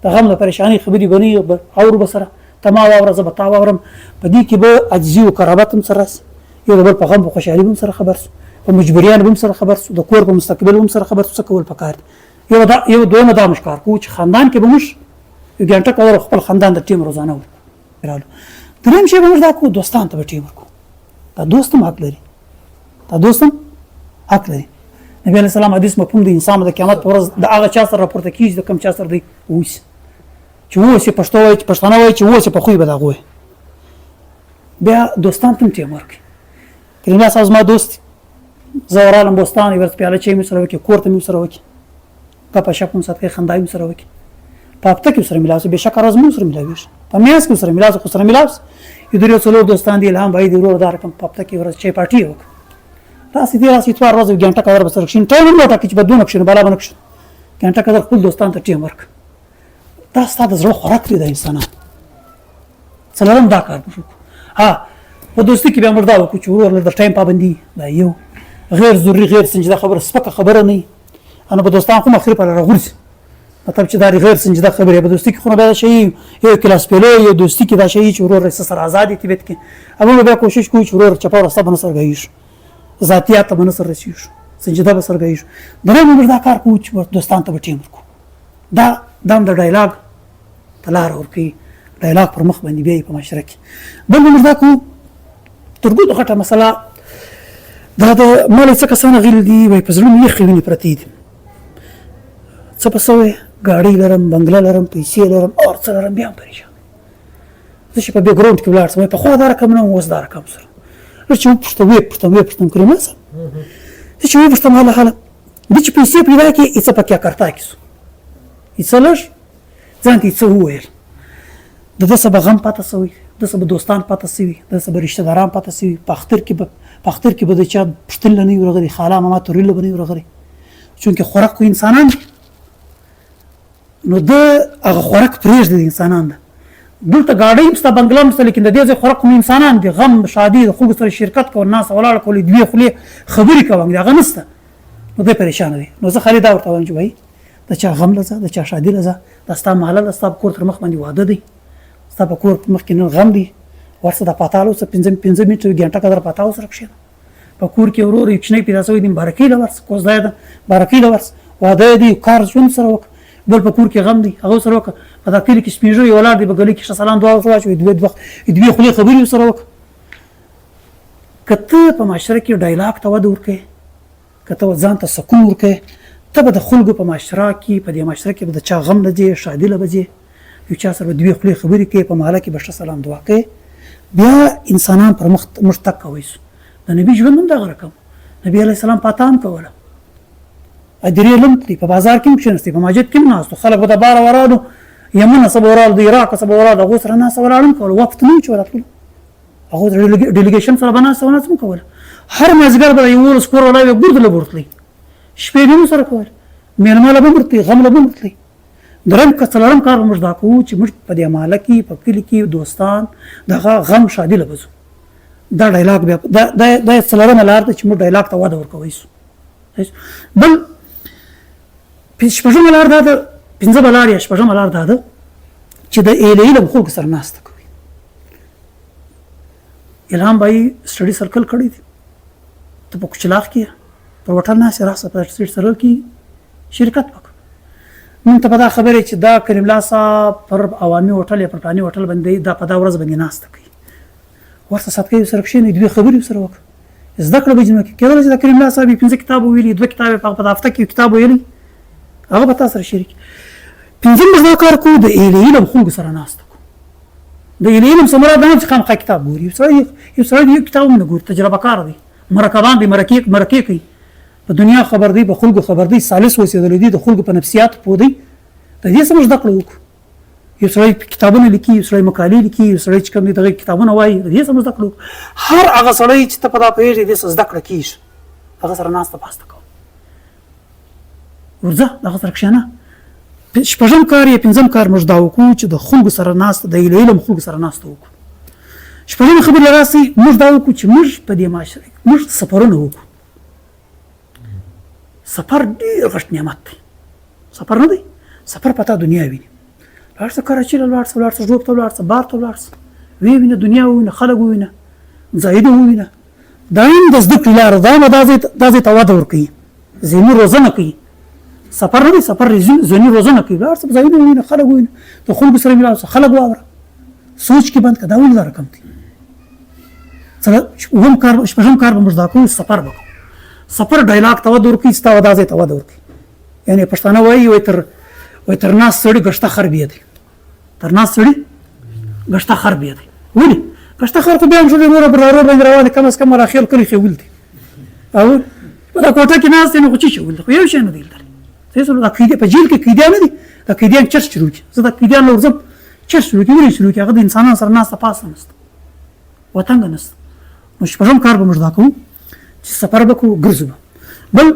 Speaker 1: د غم د پریشانی خبري بني اور بسره تما واور زه بتا واورم په دې کې به عجزي او قرابت هم سره یو د بل په غم او خوشحالي هم سره خبر سو په مجبوریان هم سره خبر سو د کور په مستقبل هم سره خبر سو کول پکار یو دوه مدا مشکار کو چې خاندان کې به مش یو ګنټه کول خپل خاندان د ټیم روزانه ورالو دریم شی به موږ دا کو دوستان ته ټیم ورکو دا دوستم حق لري نبی علیہ السلام حدیث مفهوم د انسان د قیامت پر ورځ د هغه چا سره راپورته کیږي د کم چا سره دی اوس چې وو چې پښتانه وای چې وو چې په خوې بداغوي بیا دوستان ته ټیم ورکي کله ناس ما دوست زورالم بوستان ورته پیاله چې می سره وکي کوړه می سره وکي په شپون سره خندای می سره وکي پاپته کې سره ملاوس به شکر از مو سره ملاوس په میاس کې سره ملاوس خو سره ملاوس یو درې څلور دوستان دي الهام بای دی ورو دار کوم پاپته کې ورځ چې پارټي وک راسي توار ورځ ګنټه کار بسر کښین ټایم نو ټاکي چې بدونه کښین بالا باندې کښین ګنټه کار خپل دوستان ته ټیم ورک دا ستاسو زړه خوراک دی د انسانانو څلورم دا کار ها په دوستي کې به مردا وکړو چې ورور د ټایم پابندي دا یو غیر ضروري غیر سنجیده خبره سپکه خبره نه انا په دوستان خو مخري پر راغورځي مطلب چې دا غیر سنجیده خبره په دوستي کې خو نه به شي یو کلاس پیلو یو دوستي کې دا شي چې ورور سره ازادي تبت کې اوبه به کوشش کوي چې ورور چپاو راسته بنه سره غيش ذاتيات ته بنه سره رسیږي سنجیده به سره کوي. درېیم نمبر دا کار کوو چې دوستانو ته به ټیم ورکړو. دا هم د ډایلاګ ته لاره ورکوي، ډایلاګ پر مخ باندې بیایي په معاشره کې. بل نمبر دا کوو تر ګوتو غټه مسله دا د مالې څه کسان غیل دي وایي په زړه مې یخې وینې پرتې دي، څه په څه وایي ګاډۍ لرم، بنګله لرم، پیسې لرم، اور څه لرم، بیا هم پریشان. زه چې په بیک ګراونډ کې ولاړ شم پخوا دا رقم نه وم، اوس دا رقم سره چې وپوښتم کریمه صاحب زه چې وپوښتم حاله ده چې پیسې پیدا کړي یې څه په کیا کرتا کې سو یې څه لږ ځان ته یې څه وویل، د ده څه به غم پاته سوی، د څه به دوستان پاته سوي، د څه به رشته داران پاته سوي، په اختر کې به د چا پوښتنې له نه وي ورغلي، خاله ماما تورې له به نه وي ورغلي، چونکې خوراک خو انسانان دي نو ده هغه خوراک پرېږدي د انسانان ده. دلته ګاډۍ هم شته، بنګله هم شته، لیکن د دې ځای خوراک خو انسانان دي. غم شادي د خلکو سره شرکت کول، ناسته ولاړه کول، دوې خولې خبرې کوم، هغه نشته نو دی پریشانه دی. نو زه خالي دا ورته وایم چې وایي د چا غم له ځه، د چا شادي له ځه، دا ستا محله ده، ستا په کور تر مخ باندې واده دی، ستا په کور مخ کې نن غم دی، ورسه د پاتال اوسه 5 منټه ګنټه قدر پاتا اوسه کښېنه په کور کې ورور یو کوچنی پیدا شوی دی، مبارکۍ له ورس کوزدای ده، مبارکۍ له ورس واده دی، کار ژوند سره وکړه، بل په کور کې غم دی هغه سره وکړه، په دا کلي کې سپین ږیری ولاړ دی، په ګلۍ کې ښه سلام دعا ورته واچوي، دوې خولې خبرې ورسره وکړه. که ته په معاشره کې ډایلاګ ته وده ورکوې، که ته ځان ته سکون ورکوې، ته به د خلکو په معاشره کې، په دې معاشره کې به د چا غم نه ځې، شادي له به ځې، یو چا سره به دوې خولې خبرې کوې، په محله کې به ښه سلام دعا کوې، بیا انسانان پر مخ تګ کوی سو. د نبي ژوند هم دغه رقم، نبي علیه السلام پاتا هم کوله، ادرې لم تلي، په بازار کې هم کښېنستی، په مسجد کې هم ناستو، خلک به د باره ورالو، یمنه څه به ورالو، د عراقه څه به ورالو، هغو سره ناسته ولاړه هم کوله، وقت نه و چې وراتللو، هغو سره ډیلیګیشن سره به ناسته وناسته هم کوله، هر مازدیګر به د 11 کور ولاړ وي ګرد له به ورتلئ، شپې به هم سره کول، مېلمه له به هم ورتلئ، غم له به هم ورتلئ. درېیم څلورم کار به موږ دا کوو چې موږ په دې محله کې، په کلي کې دوستان دغه غم شادي له به ځو. دا ډایلاګ بیا دا څلورمه لار ده چې موږ ډایلاګ ته وده ورکوی سو. بل شپږمه لار دا ده، پنځمه لار یا شپږمه لار دا ده چې د علم خلکو سره ناسته کوي. الهام بھائی سټډي سرکل کړی دی، ته په کوچلاخ کې پر وټل ناستې راسه په سټډي سرکل کې شرکت وکړه. نن ته په دا خبرې چې دا کریم الله صاحب پر عوامي هوټل یا پر پلاني هوټل باندې دا په دا ورځ باندې ناسته کوي، ورته صدقې سره کښېنئ، دوې خبرې ورسره وکړه، زده کړه به جمع کړي. کېدلی چې د کریم الله صاحب 5 کتاب ویلي، 2 کتاب په هفته کې کتاب ویلی، هغه به تا سره شریک. پنځم موږ دا کار کوو، د علم خلکو سره ناسته کوو. د علم څه مراد نه چې خامخا کتاب ګوري، یو سړی یو کتاب هم نه ګوري، تجربه کار دی، مرکبان دی، مرکې کوي، په دنیا خبر دی، په خلکو خبر دی، سالس اوسېدلی دی، د خلکو په نفسیاتو پوه دی. د دې څه موږ زده کړه وکړو. یو سړی کتابونه لیکي، یو سړی مقالې لیکي، یو سړی چې کوم دی دغه کتابونه وایي، د دې څه موږ زده کړه وکړو. هر هغه سړی چې ته په دا پوهېږې دې څه زده کړه کېږي، هغه سره ناسته پاسته کوه، ورځه دغه سره کښېنه. شپږم کار یا پنځم کار موږ دا وکړو چې د خلکو سره ناسته، د علم خلکو سره ناسته وکړو. شپږمه خبرې راسي موږ دا وکړو چې موږ په دې معاشره کې موږ سفرونه وکړو. سفر ډېر غټ نعمت دی، سفر نه دی، سفر پتا دنیا ویني، لاړ شه کراچۍ له لاړ شه ژوب ته لاړ شه، بار ته لاړ شه، وینه دنیا ووینه، خلک ووینه، ځایونه ووینه. دا هم د زده کړې لاره ده، دا ځای ته وده ورکوي، ذهني روزنه کوي. سفر نه دی، سفر ذهني روزنه کوي، لاړ شه ځایونه ووینه، خلک ووینه، د خلکو سره ملاو شه، خلک واوره، سوچ کې بند کړه، دا ولې دا رقم دی. شپږم کار به موږ دا کوو، سفر به کوو. سفر ډایلاګ ته وده ورکوي، ستا دا ځای ته وده ورکوي. یعنې پښتانه وایي تر ناست سړي ګشته خر بیا دی، تر ناست سړي ګشته خر بیا دی. ولې ګشته خر خو بیا هم شو نوره پر دارو باندې روان دی، کم از کم ولا خیال کلي خیول دی، او په دا کوټه کې ناست دی نو خو څه شول دی، خو یو شی نه دی دلته. دا قیدې په جیل کې قیدیان نه دي، دا قیدیان چرس شروع کړي، زه دا قیدیان له ورځم چرس شروع کړي، ولې شروع کړي؟ هغه د انسانانو سره ناسته پاسته نسته، وطنګه نسته. نو شپږم کار به موږ دا کوو چې سفر به کوو، ګرځو به. بل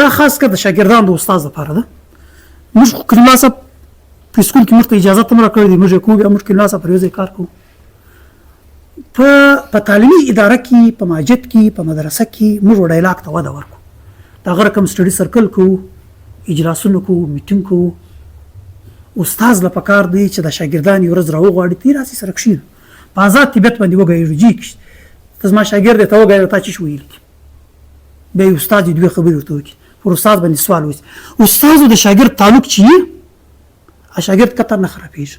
Speaker 1: دا خاص کر د شاګردانو د استاد لپاره ده. موږ کریم الله صاحب په سکول کې موږ ته اجازه هم راکړې ده، موږ یې کوو، بیا موږ کریم الله صاحب پر یو ځای کار کوو. په تعلیمي اداره کې، په مسجد کې، په مدرسه کې موږ ډایلاګ ته وده ورکړو. دغه رقم سټډي سرکل کوو، اجلاسونه کوو، میټینګ کوو. استاد له پکار دی چې د شاګردان یو ورځ راوغواړي، تی راسي سره کښېنو، په ازاد طبیعت باندې وګایږو، جي ته زما شاګرد دی، ته وګایه تا څه شي ویلي، بیا یې استاد یې دوې خبرې ورته وکړي پر استاد باندې سوال وشي استاد د شاګرد تعلق چې یې شاګرد کتر نه خرابېږي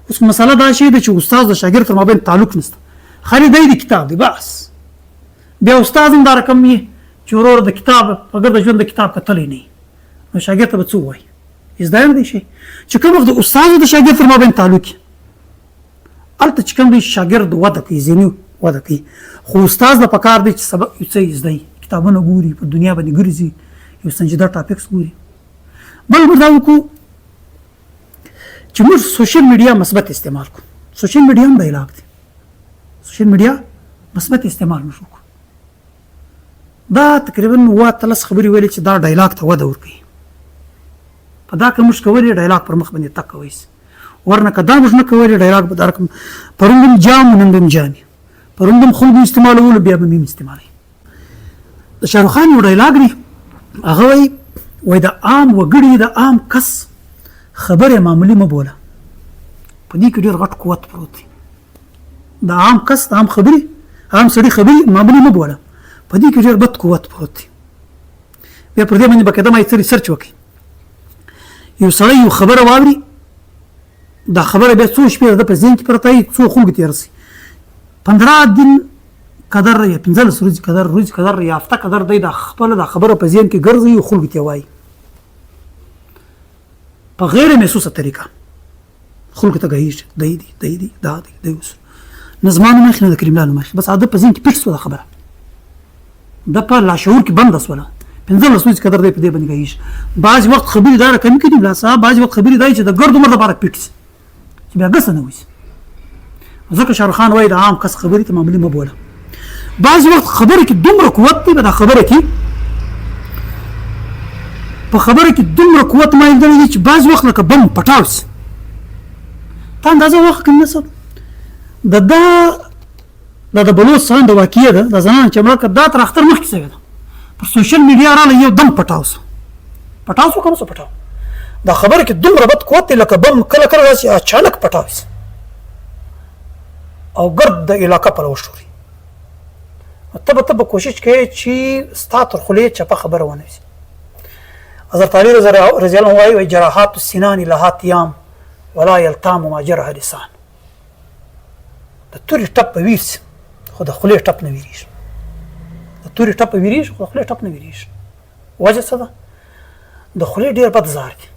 Speaker 1: اوس مسله دا شی ده چې استاد د شاګرد تر مابین تعلق نشته خالي دی د کتاب دی بس بیا استاد هم دا رقم یې چې ورور د کتاب په ګرد ژوند د کتاب کتلی نه نو شاګرد ته به څه ووایي زده دی شي چې کوم وخت د استاد د شاګرد تر مابین تعلق هلته چې کوم دی شاګرد وده کوي ذهني وده کوي خو استاد له پکار دی چې سبق یو څه زده کتابونه ګوري په دنیا باندې ګرځي یو سنجیده ټاپکس ګوري بل موږ دا وکړو چې موږ سوشل میډیا مثبت استعمال کړو سوشل میډیا هم د علاج دی سوشل میډیا مثبت استعمال موږ وکړو دا تقریبا 13 خبرې ویلې چې دا ډایلاګ ته وده ورکوي په دا که موږ کولی ډایلاګ پر مخ باندې تک کوئ ورنه که دا موږ نه کولی ډایلاګ به دا رقم پرون به جام نن به جامې پرون به خلکو استعمالولو بیا به مې استعمالوي د شاهرخ خان یو ډایلاګ دی هغه وایي د عام وګړي د عام کس خبرې معمولي مه بوله په دې کې ډېر غټ قوت پروت دی د عام کس د عام خبرې عام سړي خبرې معمولي مه بوله په دې کې ډېر بد قوت پروت دی بیا پر دې باندې باقاعده ما یې ریسرچ وکړي یو سړی یو خبره واوري دا خبره بیا څو شپې د په ذهن کې پرته وي څو خلکو ته یې رسي 15 دن قدر یا 15 ورځې قدر یا هفته قدر دی دا خپله دا خبره په ذهن کې ګرځوي او خلکو ته یې وایي په غیر محسوسه طریقه خلکو ته ګایږي دی دا دی اوس نه زما نه مخکې نه د کریم الله مخکې بس عادت په ذهن کې پټ شوه دا خبره دا په لاشعور کې بنده شوله 15 ورځې قدر دی په دې باندې ګایږي بعض وخت خبرې دا رقمي کړي ملا صاحب بعض وخت خبرې دا چې د ګرد عمر لپاره پټ شي چې بیا ګسه نه وشي ځکه شاهرخ خان وایي د عام کس خبرې ته معمولي مه بوله بعض وخت خبره کې دومره قوت دی په خبره کې دومره قوت مایل دی چې بعض وخت لکه بم پټاو شي تا اندازه وخت کې نسب د بلوچستان د واقعې ده د زنانه چې مړه دا تر اختر مخکې شوې ده پر سوشل میډیا راغله یو دم پټاو شو که نه شو پټاو دا خبره کې دومره بد قوت دی لکه بم کله راشي اچانک پټاو شي او ګرد د علاقه پر وشوري ته به کوشش کوي چې ستا تر خولې چپه خبره ونه شي حضرت علي رضی الله عنه وایي جراحات السنان لها تیام ولا یلتام ما جرح لسان د تورې ټپ به ویرسي خو د خولې ټپ نه ویریږي د تورې ټپ به ویریږي خو د خولې ټپ نه ویریږي وجه څه ده د خولې ډېر بد زهر دی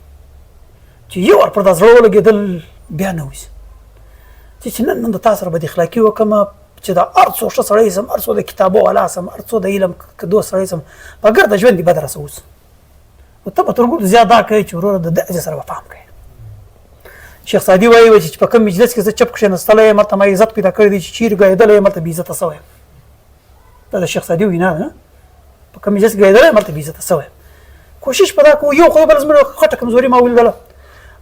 Speaker 1: چې یو ور پر دا زړه ولګېدل بیا نه وشي چې نن د تا سره بد اخلاقي وکړم چې دا هر څو ښه سړی سم هر څو د کتابو والا سم هر څو د علم کدو سړی سم په ګرده ژوند دې بد راسه اوس نو ته به تر ګوره زیات دا کوې چې وروره د اجر سره به پام کوې شیخ سعدي وایي چې په کوم مجلس کې زه چپ کښېنستلی یم هلته ما عزت پیدا کړی دی چې چیرې ګایېدلی یم هلته بې عزته سوی یم دا د شیخ سعدي وینا ده په کوم مجلس کې ګایېدلی یم هلته بې عزته سوی یم کوشش په دا کوو یو خو بل زموږ خټه کمزوري ما ولیدله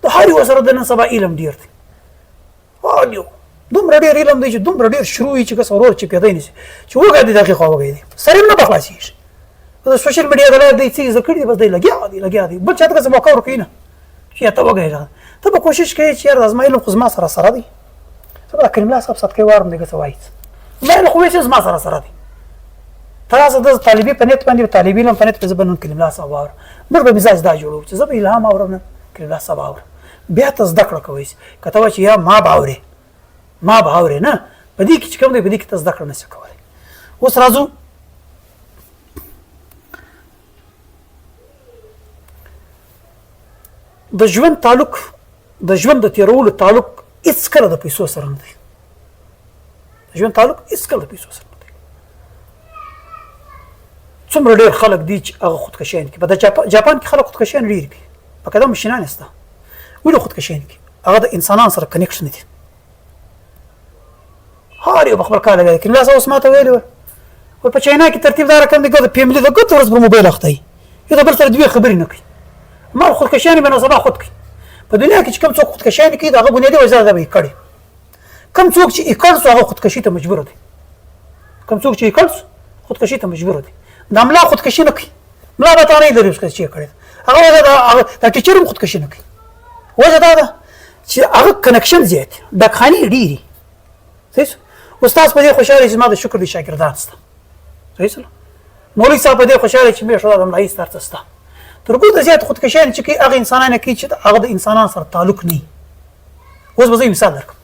Speaker 1: د هر یو سره د نن سبا علم ډېر دی هر یو دومره ډېر علم دی چې دومره ډېر شروع وي چې کس ورور چې پیدا نه شي چې وګرځي دغې خوا وګرځي سر یې نه به خلاصېږي د سوشل میډیا د لارې دی څه زده کړي دي بس دی لګیا دی بل چا ته داسې موقع ورکوي نه چې ته وګرځه ته به کوشش کوې چې یاره زما علم خو زما سره دی زه به کریم الله صاحب صدقې وارم دی که څه وایي زما علم خو وایي چې زما سره دی ته راسه د طالبي په نیت باندې طالب علم په نیت باندې زه به نن کریم الله صاحب واورم موږ به مزاج دا جوړوو چې زه به الهام اورم نن کریم الله صاحب اورم بیا ته زده کړه کوئ که ته وایې چې یا ما به اورې نه په دې کې چې کوم دی په دې کې ته زده کړه نه شې کولی اوس راځو د ژوند تعلق د ژوند د تېرولو تعلق هېڅکله د پیسو سره نه دی د ژوند تعلق هېڅکله د پیسو سره نه دی څومره ډېر خلک دي چې هغه خودکشیان کوي په د جاپان کې خلک خودکشیان ډېر کوي په قدم ماشینان شته ولې خودکشیان کوي هغه د انسانانو سره کنیکشن دی هر یو په خپل کار لګیا دی کریم الله صاحب اوس ما ته ویلي وه په چاینا کې ترتیب دا رقم دی که د فیملي د ګوت ورځ پر موبایل اخته وي یو د بل سره دوې خبرې نه کوي ما خودکشیانې به نو سبا خود کوي په دنیا کې چې کوم څوک خودکشیانې کوي د هغه بنیادي وجه ده به یې کړې کوم څوک چې اکړ سو هغه خودکشي ته مجبور دی کوم څوک چې اکړ سو خودکشي ته مجبور دی د ملا خودکشي نه کوي ملا به تا نه لري اوس چې یې کړې هغه د ټیچر هم خودکشي نه کوي وجه دا ده چې هغه کنکشن زیات ډکخانې ډېرې صحیح استاد په دې خوشاله چې ما د شکر د شاګردان شته صحیح مولوي صاحب په دې خوشاله چې مې شو د ملایي ستر ستا تر کومه زیات خودکشیان چې هغه انسانانه کوي چې هغه د انسانانو سره تعلق نه اوس به زه مثال درکړم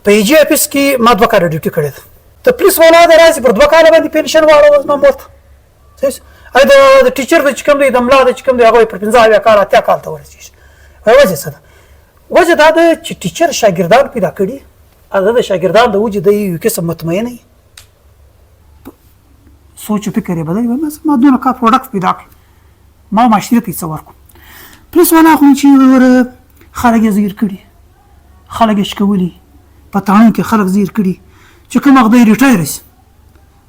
Speaker 1: په ایجی اپس کې ما 2 کاله ډیوټي کړې ده ته پولیس والا د راځي پر 2 کاله باندې پنشن واړو ما مرته صحیح د ټیچر د چې کوم دی د ملا د چې کوم دی هغه پر 15 کال 8 کال ته ورسېږي وجه څه ده وجه دا ده چې ټیچر شاګردان پیدا کړي هغه د شاګردان د وجود یو قسم مطمئن نه سوچ فکر یې بدل ما دونه کا پروډکټ پیدا کړ ما معاشره ته څه ورکو پولیس والا خو چې ور خلک زیر کړي خلک شکولي پټان کې خلک زیر کړي چې کوم وخت دی ریټایر شي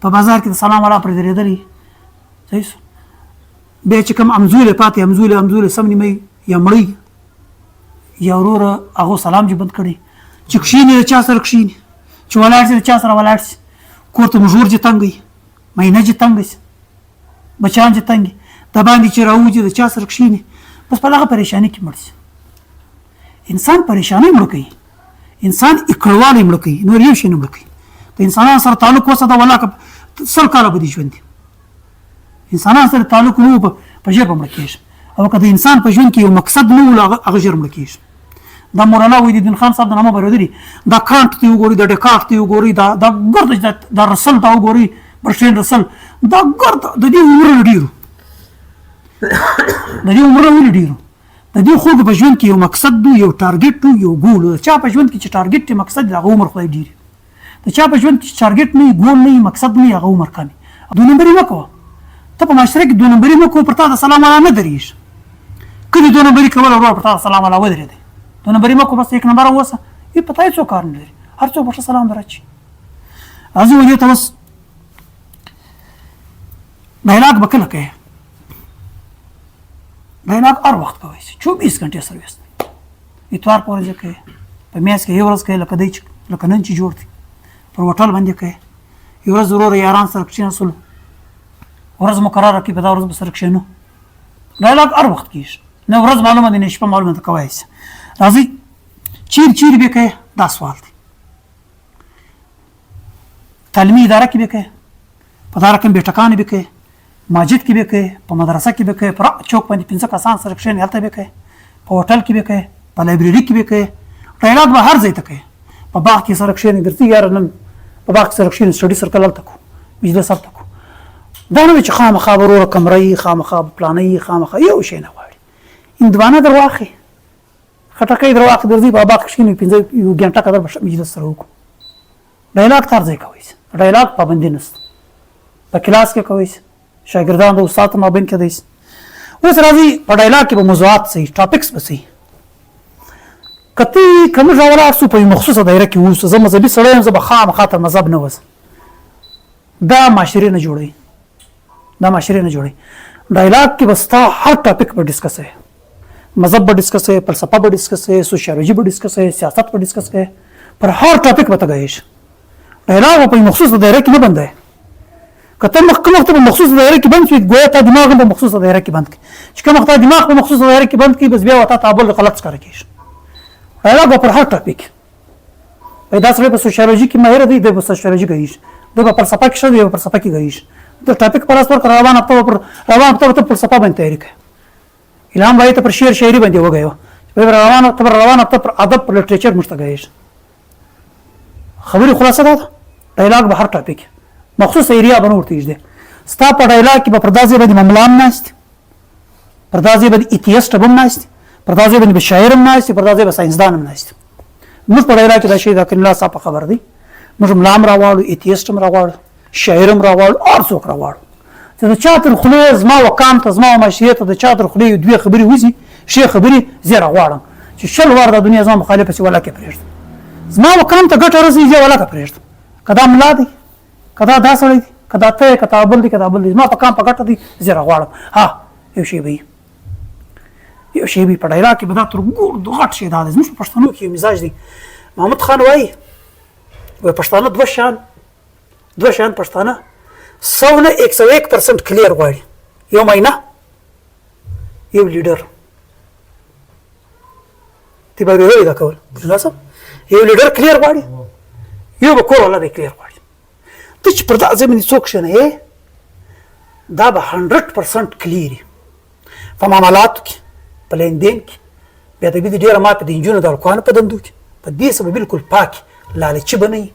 Speaker 1: په بازار کې سلام علیکم پر درېدلی صحیح به چې کوم امزول پاتې امزول سمني مې یا مړی یا ورور هغه سلام جی بند کړي چې کښینه چا سره کښینه چې ولاړ شي چا سره ولاړ شي کوته مجور جي تنګي مینه جي تنګي بچان جي تنګي د باندې چې راوځي د چا سره کښینه بس په هغه پریشانی کې مرسي انسان پریشانی مړ کوي انسان اکړواله مړ کوي نور یو شي نه مړ کوي د انسانانو سره تعلق وساته ولا سل کاله بدی ژوند انسانانو سره تعلق نو په ژبه مړ کیږي او کله انسان په ژوند کې یو مقصد نو هغه ژر مړ کیږي دا مولانا وحیدالدین خان صاحب د نامه برادری دا کانټ ته وګوري د ډیکارت ته وګوري دا ګرد د رسل ته وګوري برشین رسل دا ګرد د دې عمر ډیرو د دې خلکو په ژوند کې یو مقصد دی یو ټارګټ دی یو ګول چا په ژوند کې چې ټارګټ ته مقصد د عمر خو ډیر د چا په ژوند کې ټارګټ نه ګول نه مقصد نه هغه عمر کامي دوه نمبر مکو ته په معاشره کې دوه نمبر مکو پر تا د سلام علیکم نه دریش کله دوه نمبر کول ورو پر تا سلام علیکم ودرې دی دوه نمبر مکو بس 1 نمبر وسه یې پتا یې څو کار نه لري هر څو پر سلام درچی ازو ولې ته بس ډایلاګ وکړه کې ډایلاګ هر وخت کوي 24 غنټه سرویس اتوار پورې کې په میاس کې یو ورځ کې لکه نن چې جوړ دي پر وټل باندې کې یو ورځ ضرور یاران سره کښینه سول ورځ مقرره کې په دا ورځ به سره کښینو ډایلاګ هر وخت کېږي نه ورځ معلومه دي نه شپه معلومه ده کوي راځي چیر به کې دا سوال دی تعلیمي اداره کې به کې په دار کې به ټکان به کې مسجد کې به کې په مدرسه کې به کې پر چوک باندې 15 کسان سره کښینه هلته به کې په هوټل کې به کې په لایبرری کې به کې ډایلاګ به هر ځای ته کې په باغ کې سره کښینه درته یار نن په باغ سره کښینه سټډي سرکل هلته کو مجلس هلته کو دا نه چې خامخا ورور کمرې خامخا پلانې خامخا یو شي نه غواړي اندوانه درواخي خټکې درواخي درځي په باغ کښینه 15 یو غنټه قدر مجلس سره وکړو ډایلاګ تر ځای کوي ډایلاګ پابندي نشته په کلاس کې کوي شاګردان د استاد مابین کې دي اوس راځي په ډایلاګ کې به موضوعات صحیح ټاپکس به صحیح کتی کوم ډول تاسو په مخصوصه دایره کې اوس زه مذهبي سره یم زه به خامخا تر مذهب نه وځم دا معاشره نه جوړي ډایلاګ کې بستا هر ټاپک په ډیسکس ہے مذهب په ډیسکس ہے فلسفه په ډیسکس ہے سوشیولوژي په ډیسکس ہے سیاست په ډیسکس ہے پر هر ټاپک په تګایش ډایلاګ په مخصوصه دایره کې نه بندای کته کوم وخت په مخصوصه دایره کې بند شي ګویا ته دماغ په مخصوصه دایره کې بند کی چې کوم وخت دماغ په مخصوصه دایره کې بند کی بس بیا وتا تعامل غلط ښکار کیږي ډایلاګ پر هر ټاپک پیدا سره په سوشیولوژي کې ماهر دی د سوشیولوژي کوي د فلسفه کې شوی په فلسفه کې کوي د ټاپک پر اساس روان هفته په فلسفه باندې تیاری کوي الهام راي ته پر شعر شاعري باندې وګایو په روان هفته پر ادب پر لټریچر مشتګایش خبري خلاصه ده ډایلاګ به هر ټاپک مخصوص ایریا بنورتیږي دي ستا په ډایلاګ کې په پردازي باندې مملان نهست پردازي باندې ایتیست هم نهست پردازي باندې شاعر هم نهست پردازي باندې ساينسدان هم نهست موږ په ډایلاګ کې دا شی دا کله صاحب خبر دی موږ ملام راوړو ایتیست هم راوړو شاعر هم راوړو او څوک راوړو چې د چا تر خولې زما وکام ته زما معاشرت د چا تر خولې دوه خبري وځي شي خبري زیره غواړم چې شل ور د دنیا زما مخالفه سي ولا کې پرېږدم زما وکام ته ګټه رسېږي ولا کې پرېږدم کدا ملا دی کدا دا سړی دی کدا ته کتابل دی ما په کام په ګټه دی زیره غواړم ها یو شی به په ډایلاګ کې به دا تر ګور د غټ شي دا زموږ پښتنو کې مزاج دی محمد خان وایي پښتانه دوه شان پښتانه 101% کلیر غواړي یو ماینا یو لیډر تی به ویل دا کول لازم یو لیډر کلیر غواړي یو به کور ولا دی کلیر غواړي ته چې پر دا ځمن څوک شنه دا به 100% کلیري په معاملاتو کې په لیندین کې بیا د دې ډېره مافیا د انجونو د الکوانو په دندو کې په دې سبب بالکل پاک لالچي به نه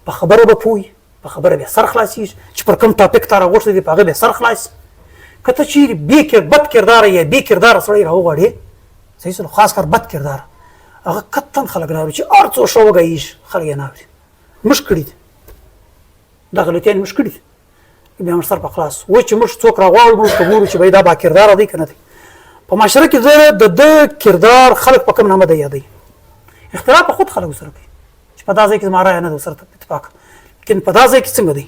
Speaker 1: په خبره به پوي په خبره به سر خلاصېږي چې پر کوم ټاپک ته راغوښتې دي په هغه به سر خلاص که ته چیرې بد کرداره یا بې کرداره سړی راوغواړې صحیح سلو خاص کر بد کرداره هغه قطعا خلک نه اوري چې هر څو ښه وږایېږي خلک یې نه اوري موږ کړي دي دا غلطیانې موږ کړي دي بیا موږ سر په خلاص و چې موږ څوک راغواړو موږ ته ګورو چې دا با کرداره دی که نه دی په معاشره کې د ده کردار خلک په کوم نامه دی یادوي اختلاف په خود خلک ورسره کوي چې په دا ځای کې زما رایه نه ده ورسره اتفاق لیکن په دا ځای کې څنګه دی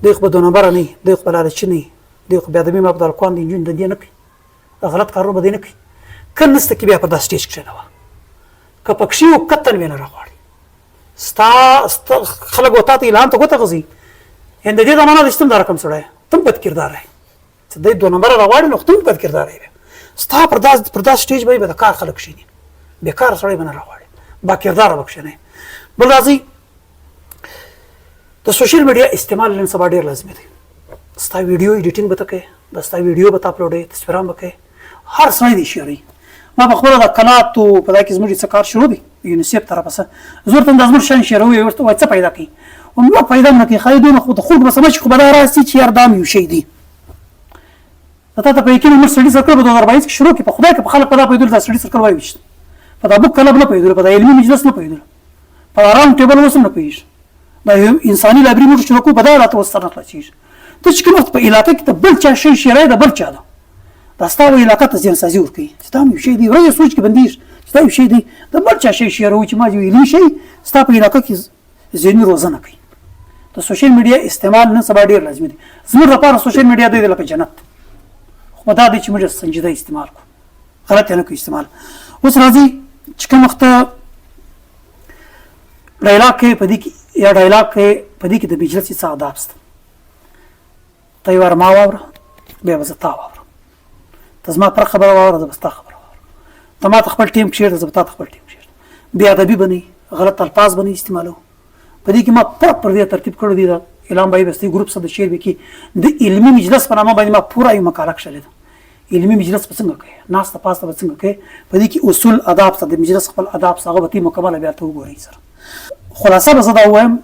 Speaker 1: دوی خو به دو نمبره نه وي دوی خو به لالچي نه وي دوی خو بېادبي ما په الکوان د نجونو د دې نه کوي د غلط کارونه به دی نه کوي که نسته کې بیا په دا سټیج کښېنوه که پکښې و قطعا بیا نه راغواړي ستا خلک به تا ته الهام ته ګوته غځوي یعنې د دې زمانه ده چې تم دا رقم سړی تم بد کردار یې چې دی دو نمبره راغواړي نو تم بد کردار یې ستا پر دا سټیج به د کار خلک کښېني بېکاره سړی به نه راغواړي با کرداره به کښېنئ بل راځئ د سوشل میډیا استعمال نن سبا ډېر لازمي دی ستا ویډیو ایډیټینګ به ته کوې د ستا ویډیو به ته اپلوډوې تصویران به کوې هر سړی دی شیروي ما په خپله د قناتو په دا کې زموږ څه کار شروع دی یونیسیف طرفه څه زه ورته دا زموږ شیان شیروي ورته وایي څه پیدا کوي ما پیدا نه کوي ښایي دوی نه خو د خلکو به سمجي خو به دا راسي چې یار دا مې یو شی دی تا ته په یقین موږ سټډي سرکل په 2022 کې شروع کړي په خدای که په خلک په دا پوهېدل دا سټډي سرکل وایویشت په دا بک کلب نه پوهېدل په دا علمي مجلس نه پوهېدل په دا راوند ټیبل اوس هم نه پوهېږي دا انساني لایبرري موږ شروع کړو په دا حالاتو اوس سر نه خلاصېږي ته چې کوم وخت په علاقه کې ته بل چا شی شیری د بل چا ده دا ستا و علاقه ته زیانسازي ورکوي چې دا مې یو شی دی ورځ سوچ کې بندېږي چې دا یو شی دی د بل چا شی شیروي چې ما یو علمي شی ستا په علاقه کې ذهني روزنه کوي د سوشل میډیا استعمال نن سبا ډېر لازمي دی زموږ لپاره سوشل میډیا دی لکه جنت خو دا دی چې موږ سنجیده استعمال کړو غلط یې نه کوو استعمال اوس راځئ چې کوم وخت ډایلاګ کوې په دې کې یا ډایلاګ کوې په دې کې د مجلس څه آداب شته ته یې واره ما واوره بیا به زه تا واورم ته زما پر خبره واوره زه به ستا خبره واورم ته ما ته خپل ټیم کښېږده زه به تا ته خپل ټیم کښېږدم بې ادبي به نه غلط الفاظ به نه استعمالوو په دې کې ما پراپر دې ترتیب کړی دی د الهام بھائی بستي ګروپ سره د شعر کې د علمي مجلس په نامه باندې ما پوره یو مقاله کښلې ده علمي مجلس به څنګه کوي ناسته پاسته به څنګه کوي په دې کې اصول آداب سره د مجلس خپل آداب هغه به مکمله بیا ته وګورئ سره خلاصه به زه دا ووایم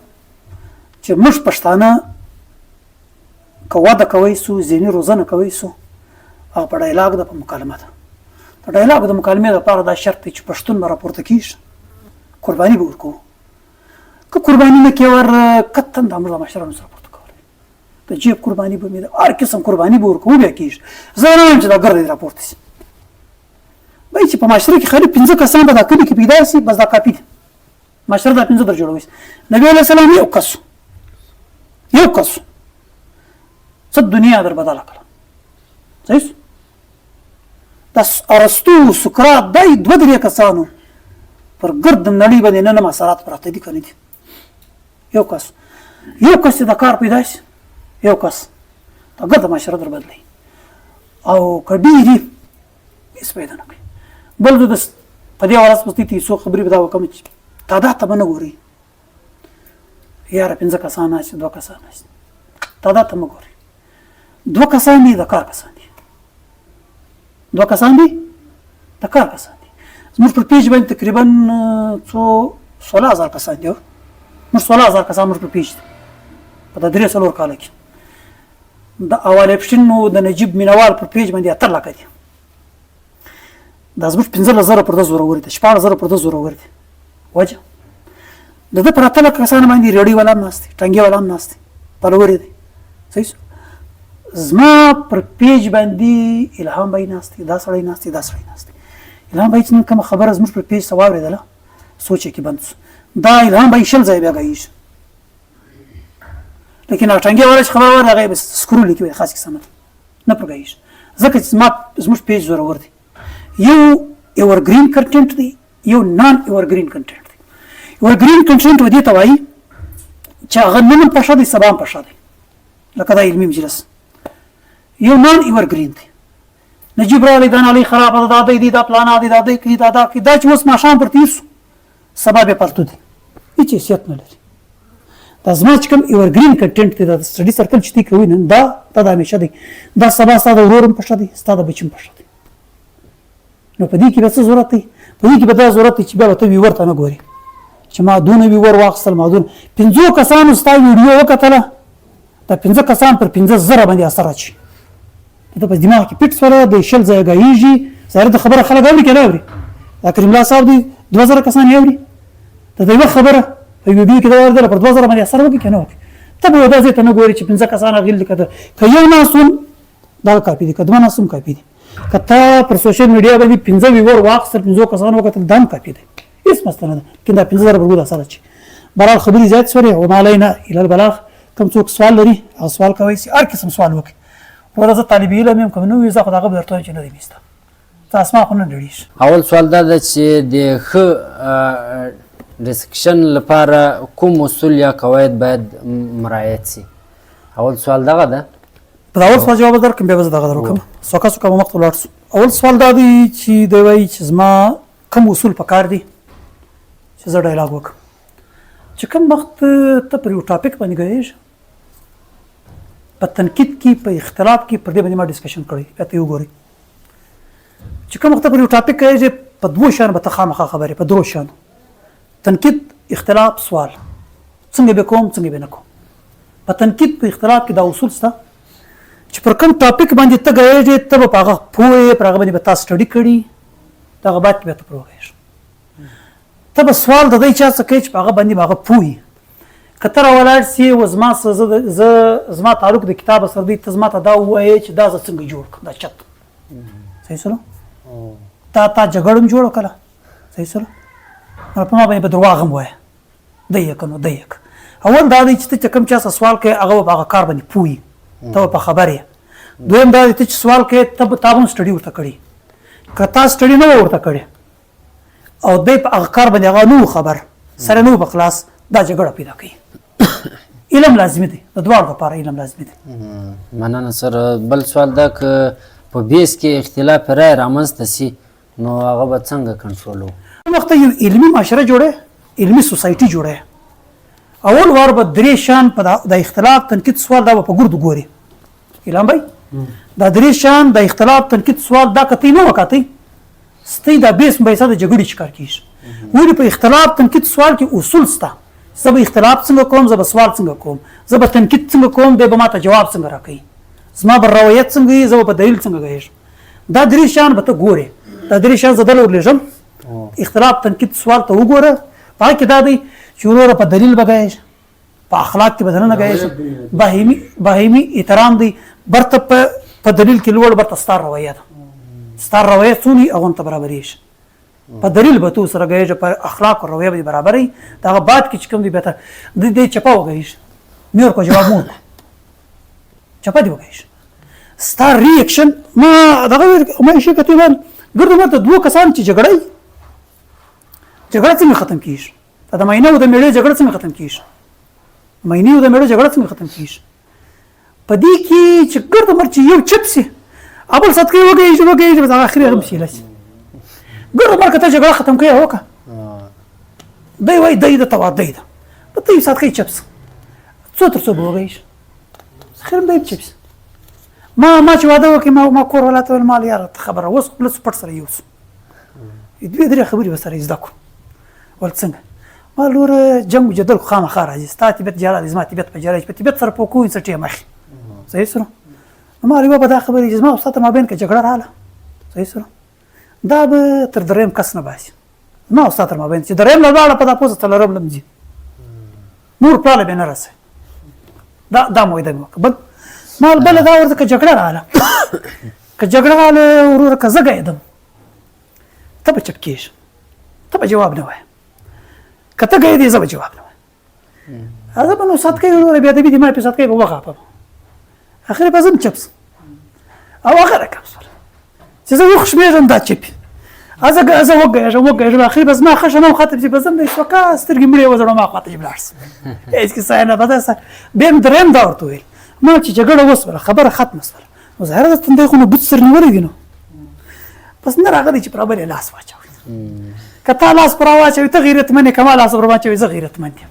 Speaker 1: چې موږ پښتانه که وده کوی سو ذهني روزنه کوی سو هغه په ډایلاګ ده په مکالمه ده په ډایلاګ د مکالمې لپاره دا شرط دی چې پښتون به راپورته کېږي قرباني به ورکوو که قرباني نه کوې ور قطعا د امر مشرانو سره پورته کولی د جیب قرباني به مې ده هر قسم قرباني به ورکوو بیا کېږي زه نه وایم چې دا ګرده دې راپورته شي وایي چې په معاشره کې خالي 15 کسان به دا کلي کې پیدا شي بس دا کافي ده معاشره دا 15 در جوړوي نبي علیه السلام یو کس څه دنیا در بدله کړه صحیح د ارسطو سقراط دا 2-3 کسانو پر ګرد نړۍ باندې نن اثرات پراته دي که نه دي یو کس چې د کار پیدا شي یو کس دا ګرده معاشره در بدلوي او که ډېرې هېڅ پیدا نه کوي بل زه په دې حواله څه ته څو خبرې به دا وکړم چې تعداد ته به نه ګورئ یاره 15 کسان ناست 2 کسان ناست تعداد ته مه ګورئ 2 کسان دي د کار کسان دي 2 کسان دي د کار کسان دي زموږ پر پیج باندې تقریبا 16,000 کسان دي موږ 16,000 کسان موږ پر پیج دي په دا 3-4 کاله کې د اول اپشن نو د نجیب مینوال پر پیج باندې 8 لکه دي دا زموږ 15,000 پر د زورور دي 16,000 پر د زورور دي وجه د ده پر 8 لکه کسان باندې ریډي والا هم ناست دي ټنګې والا هم ناست دي فالوور دي صحیح زما پر پیج باندې الهام بھائی ناست دي دا سړی ناست دي دا سړی ناست دي الهام بھائی چې نن کومه خبره زموږ پر پیج څه واورېدله سوچ یې کې بند شو دا الهام بھائی 6 ځایه بیا ګایېږي لیکن هغه ټنګې والا چې خبره واورېده هغه یې بس سکرول یې کوي خاص کیسه نه پر ګایېږي ځکه چې زموږ پیج زورور دی یو ایورګرین کنټینټ دی یو نان ایورګرین کنټینټ دی ایورګرین کنټینټ و دې ته وایي چې هغه نن هم پښه دی سبا هم پښه دی لکه دا علمي مجلس یو نان ایورګرین دی نجیب راغلی دا نالۍ خرابه ده دا دی دا پلانه دی دا دی کوي دا چې اوس ماښام پر تېر سو سبا بیا پرتو دی هېڅ حیثیت نه لري دا زما چې کوم ایورګرین کنټینټ دی د سټډي سرکل چې دی کوي نن دا د همیشه دی دا سبا ستا د ورور هم پښه دی ستا د بچي هم پښه دی نو په دې کې به څه ضرورت دی په دې کې به دا ضرورت دی چې بیا به ته ویور ته نه ګورې چې ما دونه ویور واخیستل ما دونه 5 کسانو ستا ویډیو وکتله دا 5 کسان پر 15,000 باندې اثر اچي ته په دماغ کې پټ سره د شل ځای ګایږي ظاهر د خبره خلک اوري که نه اوري دا کریم الله صاحب دی 2000 کسان یې اوري ته د یوه خبره په ویډیو کې دا ورده پر 2000 باندې اثر وکړي که نه وکړي ته به دا ځای ته نه ګورې چې 15 کسان هغې لیکه که یو ناست هم دا کاپي دي که دوه ناست هم کاپي دي که ته پر سوشل میډیا باندې 15 ویور واخیستل 15 کسان وکتل دا هم کاپي دی هېڅ مسله نه ده لیکن دا 15,000 برګو د اثر اچي بهرحال خبرې زیات شولې وما علینا الا البلاغ کوم څوک سوال لري هغه سوال کوی شي هر قسم سوال وکړي ولا زه طالب علم یم کوم نو زه خو دغه درته چې نه دی میسته تاسو ما خو نه لريش
Speaker 2: اول سوال دا ده چې د ښه ډسکشن لپاره کوم اصول یا قواعد باید مراعات شي اول سوال دغه ده
Speaker 1: په اول سوال جواب درکړم بیا به زه دغه درکړم څوکه څوکه به مخته ولاړ شو اول سوال دا دی چې دی وایي چې زما کوم اصول پکار دي چې زه ډایلاګ وکړم چې کوم وخت ته پر یو ټاپک باندې ګډېږې په تنقید کې په اختلاف کې پر دې باندې ما ډسکشن کړی بیا ته یې وګورئ چې کوم وخت پر یو ټاپک ګډېږې په 2 شیانو به ته خامخا خبرې په 3 شیانو تنقید اختلاف سوال څنګه به کوم څنګه به نه کوم په تنقید په اختلاف کې دا اصول شته چې پر کوم ټاپک باندې ته ګډېږې ته به په هغه پوهې پر هغه باندې به تا سټډي کړي دغه بعد کې به ته پرې وغږېږې ته به سوال د دې چا څه کوي چې په هغه باندې به هغه پوهي که ته راولاړ سې و زما تعلق د کتاب سره دی ته زما ته دا ووایې چې دا زه څنګه جوړ کړم دا چت صحیح سره تا جګړه هم جوړه کړه صحیح سره نو په ما باندې به درواغ هم ووایه دی یې که نو دی یې که اول دا دی چې ته کوم چا څه سوال کوې هغه به په هغه کار باندې پوهي ته به په خبر یې دویم دا دی ته چې سوال کوې ته به تا به هم سټډي ورته کړي که تا سټډي نه وه ورته کړې او دی په هغه کار باندې هغه نه خبر سره نه په خلاص دا جګړه پیدا کوي علم لازمي دی د دواړو لپاره علم لازمي دی
Speaker 2: مننه سر بل سوال دا که په بیس کې اختلاف رای رامنځته سي نو هغه به څنګه کنټرول
Speaker 1: کوم وخت یو علمي معاشره جوړه علمي سوسایټي جوړه اول وار به 3 شان په د اختلاف تنقید سوال دا په ګردو ګوري اعلان بھائی دا 3 شان د اختلاف تنقید سوال دا کته نه وکاتي ستې دا بیس مباحثه د جګړې ښکار کیږي ولی په اختلاف تنقید سوال کې اصول سته زه به اختلاف څنګه کوم زه به سوال څنګه کوم زه به تنقید څنګه کوم دی به ماته جواب څنګه راکوي زما به روایت څنګه وي زه به په دلیل څنګه ګډېږم دا 3 شیان به ته ګورې دا 3 شیان زه دله ورلېږم اختلاف تنقید سوال ته وګوره په هغه کې دا دی چې وروره په دلیل به ګډېږم په اخلاق کې به دننه ګډېږم باهیمي احترام دی برته په دلیل کې لوړ برته ستا روایه ده ستا روایت څونی هغو ته برابرېږي په دلیل به تو سره ګډېږې په اخلاق او رویه به برابرې دغه بعد کې چې کوم دی بیا ته دې چپه وګډېږي مې ورکړه جواب مو وکړه چپه دې وګډېږي ستا ریاکشن ما دغه ما شي کتل ګردو ماته 2 کسان چې جګړه څنګه ختم کیږي دا مینه او د میړې جګړه څنګه ختم کیږي مینه او د میړې جګړه څنګه ختم کیږي په دې کې چې ګردو مرچ یو چپسي اول صدقې وګډېږي بس اخري هم شي لسی ګردو مر کته جګړه ختم کوي وکړه دی وای دی د توا دی ده په دې صدقې چپس څو تر څو وګډېږي خیر به چپس ما چې واده وکړم ما کور ولاته ول مال یار خبره اوس پلس پټ سره یوس دې درې خبرې وسره زده کو ول څنګه ما لور جنگ جدل خامخا راځي ستاتي بیت جاله زما طبيعت په جاله په طبيعت سره پوکو انسټي مخ صحیح سره ما لري په دا خبرې چې ما استاد ما بین کې جګړه رااله صحیح سره دا به تر دریم کس نه باسي ما استاد ما بین چې دریم نه لاړه په دا پوسټ لرم لمجي نور پاله به نه راسي دا مو دې بل مال بل دا ورته که جګړه رااله که جګړه رااله ورور که زه ګېدم ته به چپ کېږې ته به جواب نه وایې که ته ګېدې زه به جواب نه وایم زه به نو صدقې ورور بیا دې ما په صدقې به وغاپم اخر به زم چپس او هغه رقم سره چې زه وخشمېږم دا چپي زه وګېږم اخر به زما خښه نه وختم چې به زم د سوکا سترګې مړې وځړم ما خواته چې ولاړ سم هېڅ کیسه نه به داسې بیا مې درېیم دا ورته ویل ما چې جګړه وسوله خبره ختمه سوله نو ظاهره ده تندی خو نو بوت سر نیولی دي نو بس نه راغلی چې پر بل یې لاس واچوي که تا لاس پر واچوي ته غیرتمن یې که ما لاس پر واچوي زه غیرتمن یم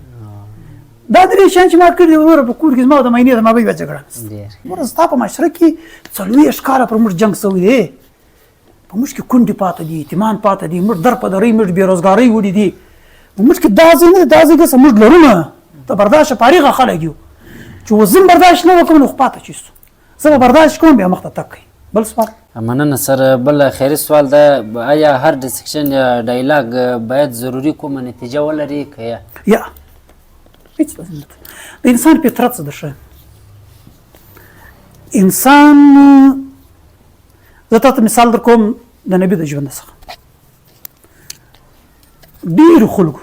Speaker 1: دا درې شیان چې ما کړي دي وروره په کور کې زما د مینې د مابین بیا جګړه نشته
Speaker 2: ډېر
Speaker 1: وروره ستا په معاشره کې 40 کاله پر موږ جنګ شوی دی په موږ کې کونډې پاته دي یتیمان پاته دي موږ در په درې موږ بېروزګارۍ وړي دي په موږ کې دا ځای نه دی دا ځای که موږ لرو نه ته برداشت فارغه خلک یو چې اوس زه برداشت نه وکړم نو خو پاته چې سو زه به برداشت کوم بیا مخته تګ کوي بل سوال
Speaker 2: مننه سر بل خیري سوال ده آیا هر ډسکشن یا ډایلاګ باید ضروري کومه نتیجه ولري که
Speaker 1: یا هیڅ لازم نه د انسان فطرت څه ده ښه انسان زه تاته مثال در کوم د نبي د ژوند څخه ډېرو خلکو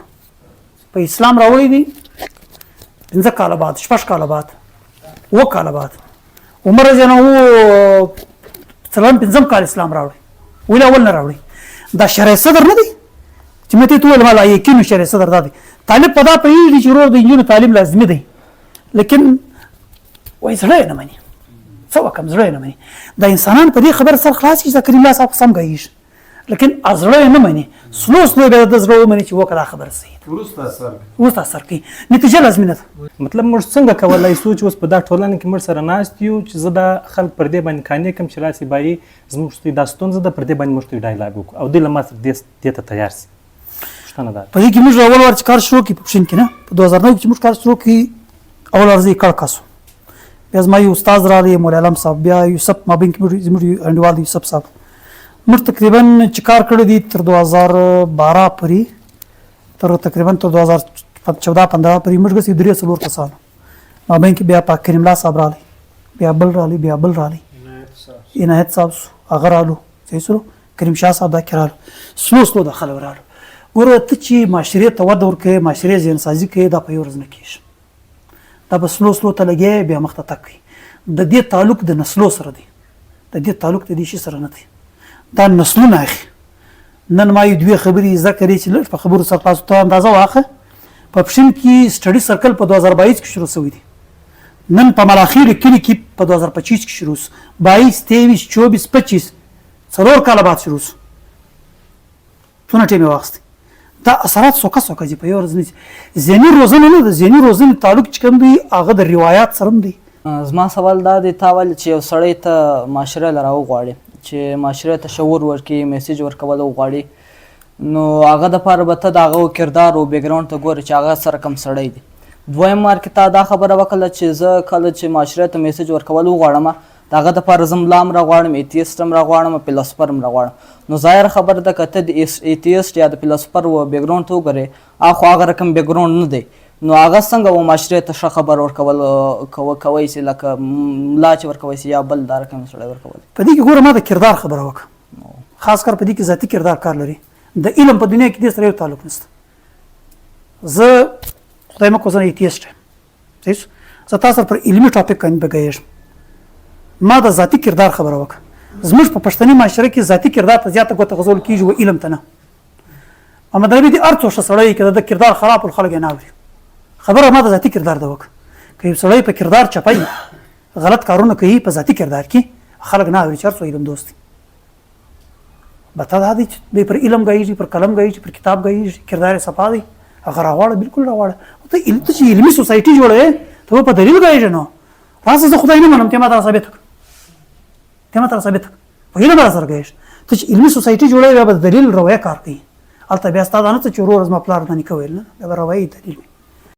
Speaker 1: په اسلام راوړی دي 5 کاله بعد 6 کاله بعد 7 کاله بعد عمر جنو څلورم 5 کال اسلام راوړی ولې اول نه راوړی دا شرع صدر نه دی چې مته ته ول مالا یقین شرع صدر دا دی طالب په دا پیږي چې ورور د انجینر تعلیم لازمي دی لیکن وای زړه نه مانی څه وکم زړه نه مانی دا انسانان په دې خبر سره خلاص چې کریم الله صاحب سم گایش لیکن ازړه نه مانی سلو سلو به د زړه مانی چې وکړه خبر صحیح ورسته اثر کوي نتیجه لازمي نه
Speaker 3: مطلب موږ څنګه کولای شو چې اوس په دا ټولنه کې موږ سره ناست یو چې زه د خلک پر دې باندې قانع کړم چې راسي بایي زموږ ستوي دا ستونزه ده پر دې باندې موږ ستوي ډایلاګ وکړو او دې له ما سره دې ته تیار سي پوښتنه ده
Speaker 1: په دې کې موږ اول ور چې کار شروع کړو په پښین کې نه په 2009 کې موږ کار شروع کړو اول ورځ یې کار کاسو بیا زما یو استاد راغی مولا علم صاحب بیا یوسف مابین کې زموږ انډیوال یوسف صاحب موږ تقریبا چې کار کړی دی تر 2012 پورې تر تقریبا تر 2014-15 پورې موږ غوښتي 3 کسان مابین کې بیا پاک کریم الله صاحب راغی بیا بل راغی عنایت صاحب هغه رالو صحیح سره کریم شاه صاحب دا کرالو سلو داخله ورالو ګوره ته چې معاشرې ته وده ورکوې معاشرې ذهن سازي کوې دا په یو ورځ نه کېږي دا به سلو ته لګې بیا مخته تګ کوي د دې تعلق د نسلو سره دی د دې تعلق د دې شي سره نه دی دا نسلونه اخي نن ما یو دوه خبرې زده کړې چې لږ په خبرو سره تاسو ته اندازه واخه په پښین کې سټډي سرکل په 2022 کې شروع شوی دی نن په ملاخیر کلی کې په 2025 کې شروع 22 23 24 25 څلور کاله بعد شروع څونه ټیم واخست دا اثرات سوکه دي په یو ورځ نه ذهني روزنه نه د ذهني روزنې تعلق چې کوم دی هغه د روایت سره دی
Speaker 4: زما سوال دا دی تا ول چې یو سړی ته معاشره لره وغواړي چې معاشره ته شعور ورکړي میسج ورکول وغواړي نو هغه دپاره به ته د هغه کردار او بیکګراونډ ته ګورې چې هغه سره کوم سړی دی دویم مار کې تا دا خبره وکړه چې زه کله چې معاشره ته میسج ورکول وغواړم د هغه دپاره زه ملا هم راغواړم ایتیسټ هم راغواړم فلسفر هم راغواړم نو ظاهر خبره ده که ته د ایتیسټ یا د فلسفر و بیکګراونډ ته وګورې خو هغه رقم بیکګراونډ نه دی نو هغه څنګه و معاشرې ته ښه خبر ورکول کوی سي لکه ملا چې ورکوی سي یا بل دا رقم سړی ورکول
Speaker 1: په دې کې ګوره ما د کردار خبره وکړه خاص کر په دې کې ذاتي کردار کار لري د علم په دنیا کې دې سره یو تعلق نشته زه خدای مکو زه ایتیسټ یم زه تاسو پر علمي ټاپک باندې بګیږم ما د ذاتي کردار خبره وکړه زموږ په پښتني معاشره کې ذاتي کردار ته زیاته ګوته غزول کیږي او علم ته نه محمد نبی دې ارڅو سړی کې د کردار خراب الخلق نه اوري خبره ما د ذاتي کردار دا وکړه که یو سړی په کردار چپای غلط کارونه کوي په ذاتي کردار کې خلک نه اوري چرته علم دوستي بتا دا دي چې پر علم غایي پر قلم غایي پر کتاب غایي کردار صفا دي هغه راوړ بالکل راوړ ته علم ته علمي سوسایټي جوړه ته په دلیل غایي نه تاسو زه خدای نه منم ته ما ته ثابت په علم سره غایي ته چې علمي سوسایټي جوړه به دلیل روایت کار کوي البته بیا ستاسو نه چې ورور زما پلار نه کوي نه دا روایت دلیل